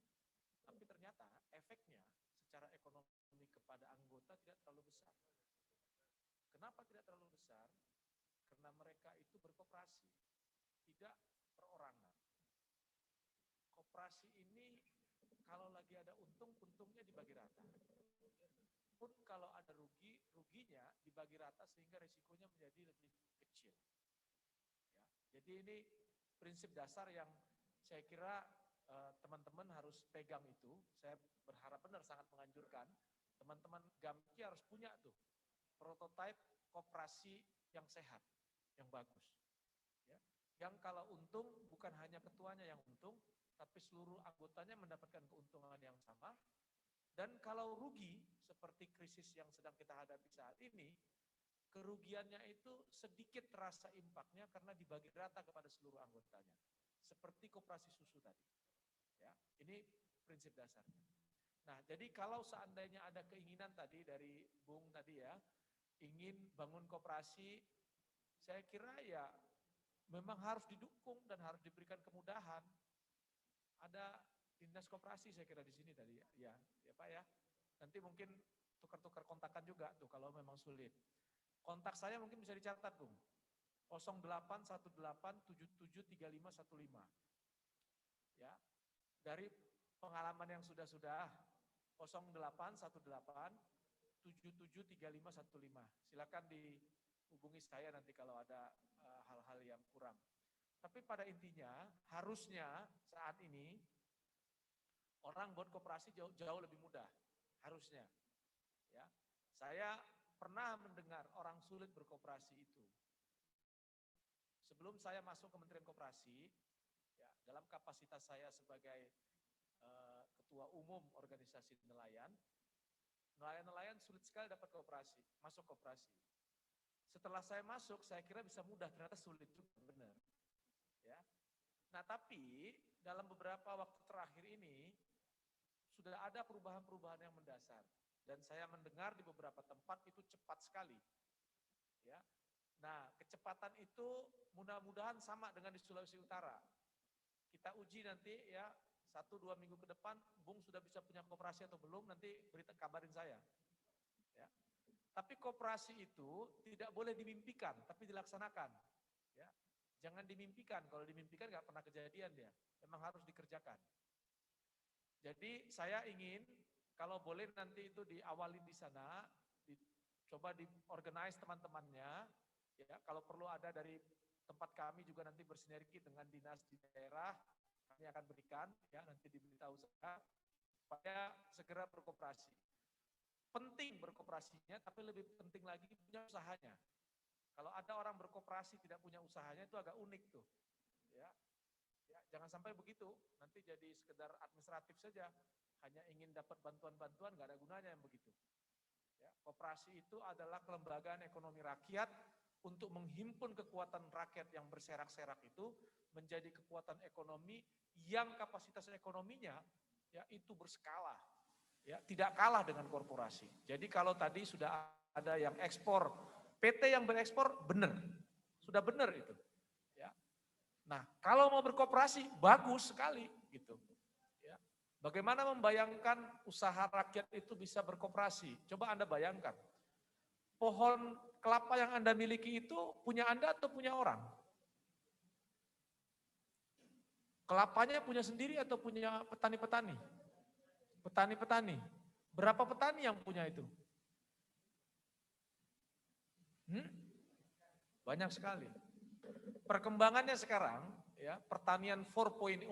Tapi ternyata efeknya secara ekonomi kepada anggota tidak terlalu besar. Kenapa tidak terlalu besar? Karena mereka itu berkoperasi, tidak perorangan. Koperasi ini kalau lagi ada untung, untungnya dibagi rata. Pun kalau ada rugi, ruginya dibagi rata sehingga risikonya menjadi lebih kecil. Ya, jadi ini prinsip dasar yang saya kira teman-teman harus pegang itu. Saya berharap benar, sangat menganjurkan teman-teman Gamki harus punya tuh prototipe koperasi yang sehat, yang bagus. Ya. Yang kalau untung bukan hanya ketuanya yang untung, tapi seluruh anggotanya mendapatkan keuntungan yang sama. Dan kalau rugi, seperti krisis yang sedang kita hadapi saat ini, kerugiannya itu sedikit terasa impaknya karena dibagi rata kepada seluruh anggotanya. Seperti koperasi susu tadi. Ya, ini prinsip dasarnya. Nah, jadi kalau seandainya ada keinginan tadi dari Bung tadi ya, ingin bangun koperasi, saya kira ya memang harus didukung dan harus diberikan kemudahan. Ada dinas koperasi saya kira di sini tadi ya, ya Pak ya. Nanti mungkin tukar-tukar kontakan juga tuh kalau memang sulit. Kontak saya mungkin bisa dicatat Bung. 0818773515. Ya. Dari pengalaman yang sudah-sudah 0818773515. Silakan dihubungi saya nanti kalau ada hal-hal yang kurang. Tapi pada intinya harusnya saat ini orang buat koperasi jauh lebih mudah, harusnya. Ya, saya pernah mendengar orang sulit berkoperasi itu. Sebelum saya masuk Kementerian Koperasi, ya, dalam kapasitas saya sebagai ketua umum organisasi nelayan, nelayan sulit sekali dapat koperasi, masuk koperasi. Setelah saya masuk, saya kira bisa mudah, ternyata sulit juga, benar. Ya. Nah, tapi dalam beberapa waktu terakhir ini sudah ada perubahan-perubahan yang mendasar dan saya mendengar di beberapa tempat itu cepat sekali. Ya. Nah, kecepatan itu mudah-mudahan sama dengan di Sulawesi Utara. Kita uji nanti ya 1-2 minggu ke depan, Bung sudah bisa punya koperasi atau belum, nanti kabarin saya. Ya. Tapi koperasi itu tidak boleh dimimpikan, tapi dilaksanakan. Ya. Jangan dimimpikan, kalau dimimpikan nggak pernah kejadian dia, memang harus dikerjakan. Jadi saya ingin, kalau boleh nanti itu diawali di sana, coba diorganize teman-temannya, ya, kalau perlu ada dari tempat kami juga nanti bersinergi dengan dinas di daerah, kami akan berikan, ya nanti diberitahu saya, supaya segera berkoperasi. Penting berkoperasinya, tapi lebih penting lagi punya usahanya. Kalau ada orang berkoperasi tidak punya usahanya itu agak unik tuh, ya. Ya, jangan sampai begitu, nanti jadi sekedar administratif saja, hanya ingin dapat bantuan-bantuan, nggak ada gunanya yang begitu. Ya, koperasi itu adalah kelembagaan ekonomi rakyat untuk menghimpun kekuatan rakyat yang berserak-serak itu menjadi kekuatan ekonomi yang kapasitas ekonominya ya itu berskala, ya tidak kalah dengan korporasi. Jadi kalau tadi sudah ada yang ekspor, PT yang berekspor benar, sudah benar itu. Ya. Nah kalau mau berkoperasi bagus sekali gitu. Ya. Bagaimana membayangkan usaha rakyat itu bisa berkoperasi? Coba Anda bayangkan, pohon kelapa yang Anda miliki itu punya Anda atau punya orang? Kelapanya punya sendiri atau punya petani-petani? Petani-petani. Berapa petani yang punya itu? Banyak sekali. Perkembangannya sekarang, ya pertanian 4.0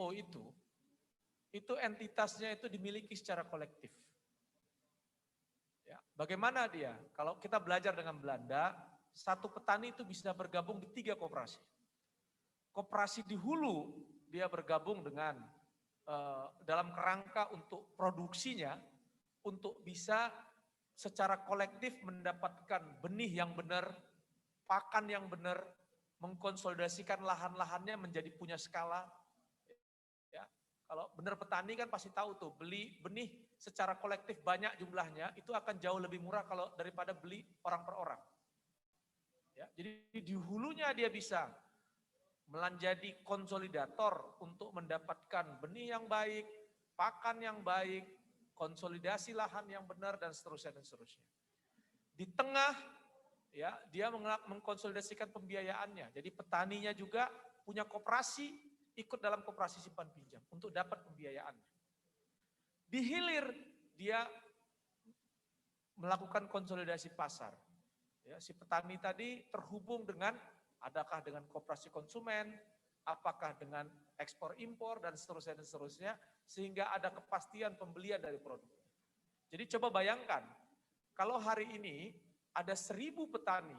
itu entitasnya itu dimiliki secara kolektif. Ya, bagaimana dia? Kalau kita belajar dengan Belanda, satu petani itu bisa bergabung di 3 koperasi. Koperasi di hulu dia bergabung dengan dalam kerangka untuk produksinya, untuk bisa secara kolektif mendapatkan benih yang benar, pakan yang benar, mengkonsolidasikan lahan-lahannya menjadi punya skala. Ya, kalau benar petani kan pasti tahu tuh, beli benih secara kolektif banyak jumlahnya, itu akan jauh lebih murah kalau daripada beli orang per orang. Ya, jadi di hulunya dia bisa menjadi konsolidator untuk mendapatkan benih yang baik, pakan yang baik, konsolidasi lahan yang benar, dan seterusnya dan seterusnya. Di tengah, ya, dia mengkonsolidasikan pembiayaannya. Jadi petaninya juga punya koperasi, ikut dalam koperasi simpan pinjam untuk dapat pembiayaan. Di hilir dia melakukan konsolidasi pasar. Ya, si petani tadi terhubung dengan adakah dengan koperasi konsumen, apakah dengan ekspor impor dan seterusnya, sehingga ada kepastian pembelian dari produk. Jadi coba bayangkan, kalau hari ini ada 1.000 petani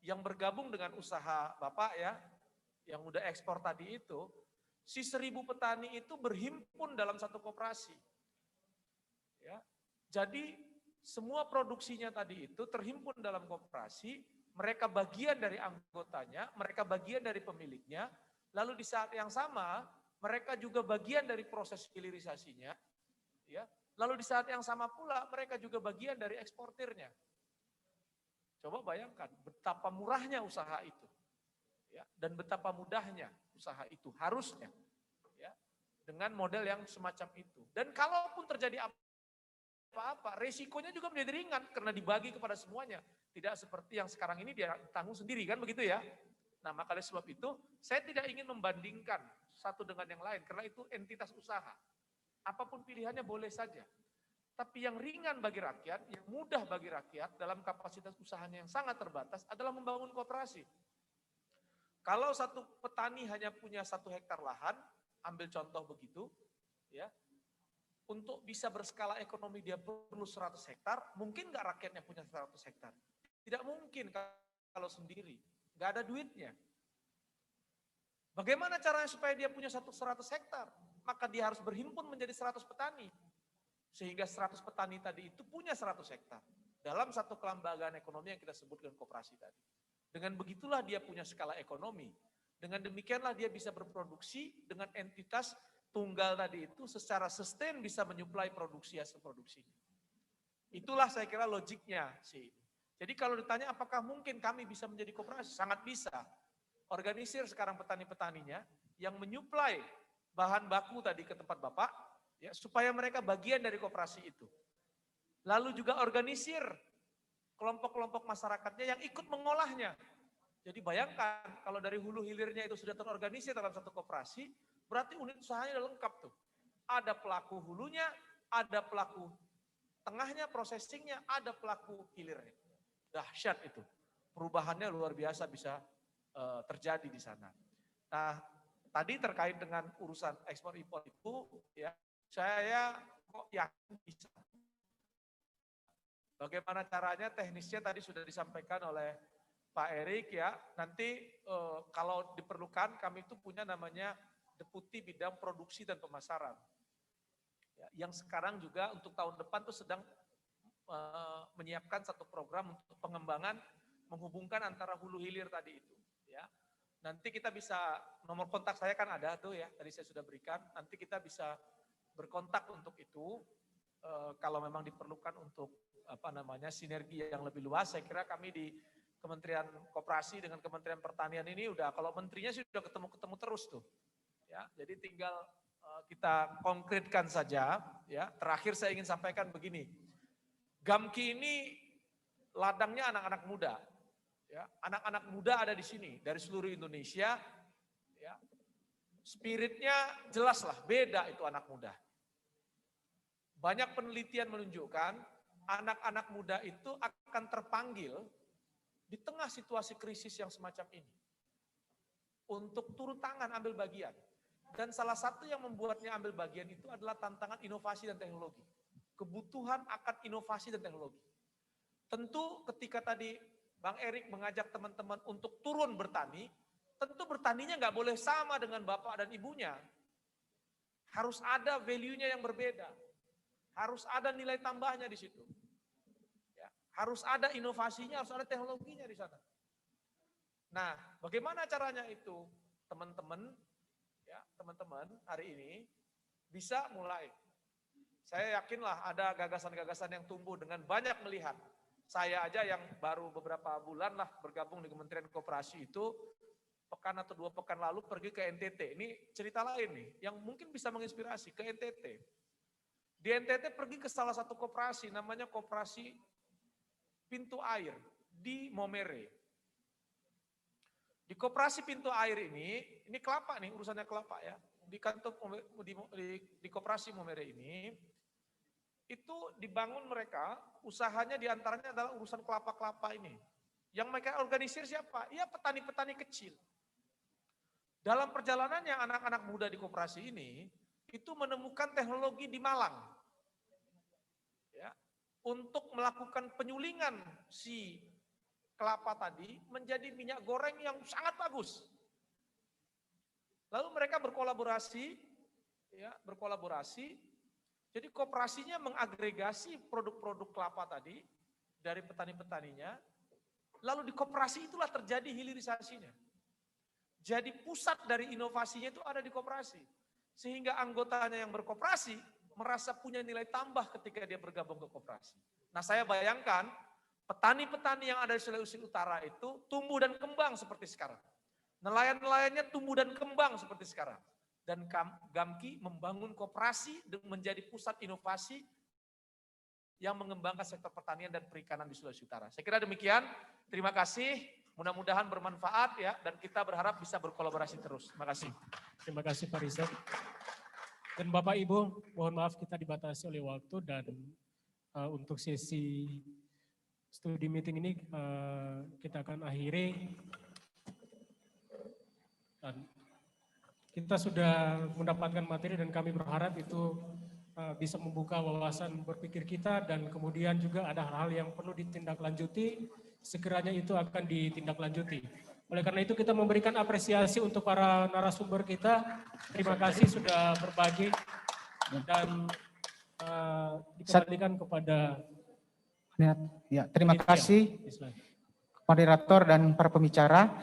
yang bergabung dengan usaha Bapak ya, yang udah ekspor tadi itu, si 1.000 petani itu berhimpun dalam satu koperasi. Ya, jadi semua produksinya tadi itu terhimpun dalam koperasi, mereka bagian dari anggotanya, mereka bagian dari pemiliknya, lalu di saat yang sama mereka juga bagian dari proses hilirisasinya, ya. Lalu di saat yang sama pula mereka juga bagian dari eksportirnya. Coba bayangkan betapa murahnya usaha itu, ya, dan betapa mudahnya usaha itu harusnya, ya, dengan model yang semacam itu. Dan kalaupun terjadi apa-apa, resikonya juga menjadi ringan karena dibagi kepada semuanya. Tidak seperti yang sekarang ini dia tanggung sendiri, kan begitu ya. Nah, maka oleh sebab itu saya tidak ingin membandingkan satu dengan yang lain karena itu entitas usaha. Apapun pilihannya boleh saja. Tapi yang ringan bagi rakyat, yang mudah bagi rakyat dalam kapasitas usahanya yang sangat terbatas adalah membangun koperasi. Kalau satu petani hanya punya 1 hektar lahan, ambil contoh begitu, ya, untuk bisa berskala ekonomi dia perlu 100 hektar, mungkin nggak rakyatnya punya 100 hektar? Tidak mungkin kalau sendiri, nggak ada duitnya. Bagaimana caranya supaya dia punya 100 hektar? Maka dia harus berhimpun menjadi 100 petani. Sehingga 100 petani tadi itu punya 100 hektar. Dalam satu kelembagaan ekonomi yang kita sebut dengan koperasi tadi. Dengan begitulah dia punya skala ekonomi. Dengan demikianlah dia bisa berproduksi dengan entitas tunggal tadi itu secara sustain bisa menyuplai produksi hasil produksinya. Itulah saya kira logiknya sih. Jadi kalau ditanya apakah mungkin kami bisa menjadi koperasi? Sangat bisa. Organisir sekarang petani-petaninya yang menyuplai bahan baku tadi ke tempat Bapak, ya, supaya mereka bagian dari koperasi itu. Lalu juga organisir kelompok-kelompok masyarakatnya yang ikut mengolahnya. Jadi bayangkan kalau dari hulu hilirnya itu sudah terorganisir dalam satu koperasi, berarti unit usahanya sudah lengkap tuh. Ada pelaku hulunya, ada pelaku tengahnya, processingnya, ada pelaku hilirnya. Dahsyat itu. Perubahannya luar biasa bisa terjadi di sana. Nah, tadi terkait dengan urusan ekspor impor itu, ya, saya kok yakin bisa. Bagaimana caranya, teknisnya tadi sudah disampaikan oleh Pak Erik ya. Nanti kalau diperlukan kami itu punya namanya Deputi Bidang Produksi dan Pemasaran. Ya, yang sekarang juga untuk tahun depan tuh sedang menyiapkan satu program untuk pengembangan menghubungkan antara hulu hilir tadi itu. Ya, nanti kita bisa, nomor kontak saya kan ada tuh ya, tadi saya sudah berikan. Nanti kita bisa berkontak untuk itu. Kalau memang diperlukan untuk sinergi yang lebih luas, saya kira kami di Kementerian Koperasi dengan Kementerian Pertanian ini udah, kalau menterinya sih udah ketemu terus tuh. Ya, jadi tinggal kita konkretkan saja. Ya, terakhir saya ingin sampaikan begini, Gamki ini ladangnya anak-anak muda. Ya, anak-anak muda ada di sini dari seluruh Indonesia. Ya, spiritnya jelas lah, beda itu anak muda. Banyak penelitian menunjukkan anak-anak muda itu akan terpanggil di tengah situasi krisis yang semacam ini untuk turun tangan ambil bagian. Dan salah satu yang membuatnya ambil bagian itu adalah tantangan inovasi dan teknologi. Kebutuhan akan inovasi dan teknologi. Tentu ketika tadi Bang Erik mengajak teman-teman untuk turun bertani, tentu bertaninya nggak boleh sama dengan bapak dan ibunya. Harus ada value-nya yang berbeda. Harus ada nilai tambahnya di situ. Ya, harus ada inovasinya, harus ada teknologinya di sana. Nah, bagaimana caranya itu? Teman-teman, ya, teman-teman hari ini bisa mulai. Saya yakinlah ada gagasan-gagasan yang tumbuh dengan banyak melihat. Saya aja yang baru beberapa bulan lah bergabung di Kementerian Koperasi itu, pekan atau 2 pekan lalu pergi ke NTT. Ini cerita lain nih, yang mungkin bisa menginspirasi ke NTT. Di NTT pergi ke salah satu koperasi, namanya Koperasi Pintu Air di Momere. Di Koperasi Pintu Air ini kelapa nih, urusannya kelapa ya. Di kantor di Koperasi Momere ini, itu dibangun mereka, usahanya diantaranya adalah urusan kelapa-kelapa ini. Yang mereka organisir siapa? Ya petani-petani kecil. Dalam perjalanannya anak-anak muda di koperasi ini, itu menemukan teknologi di Malang. Ya, untuk melakukan penyulingan si kelapa tadi menjadi minyak goreng yang sangat bagus. Lalu mereka berkolaborasi, jadi koperasinya mengagregasi produk-produk kelapa tadi dari petani-petaninya, lalu di koperasi itulah terjadi hilirisasinya. Jadi pusat dari inovasinya itu ada di koperasi. Sehingga anggotanya yang berkoperasi merasa punya nilai tambah ketika dia bergabung ke koperasi. Nah, saya bayangkan petani-petani yang ada di Sulawesi Utara itu tumbuh dan kembang seperti sekarang. Nelayan-nelayannya tumbuh dan kembang seperti sekarang. Dan Gamki membangun koperasi menjadi pusat inovasi yang mengembangkan sektor pertanian dan perikanan di Sulawesi Utara. Saya kira demikian. Terima kasih. Mudah-mudahan bermanfaat ya, dan kita berharap bisa berkolaborasi terus. Terima kasih. Terima kasih Pak Rizal. Dan Bapak Ibu, mohon maaf kita dibatasi oleh waktu dan untuk sesi studi meeting ini kita akan akhiri. Dan kita sudah mendapatkan materi dan kami berharap itu bisa membuka wawasan berpikir kita dan kemudian juga ada hal-hal yang perlu ditindaklanjuti, sekiranya itu akan ditindaklanjuti. Oleh karena itu kita memberikan apresiasi untuk para narasumber kita. Terima kasih sudah berbagi dan dikembalikan kepada ya, terima kasih moderator dan para pembicara.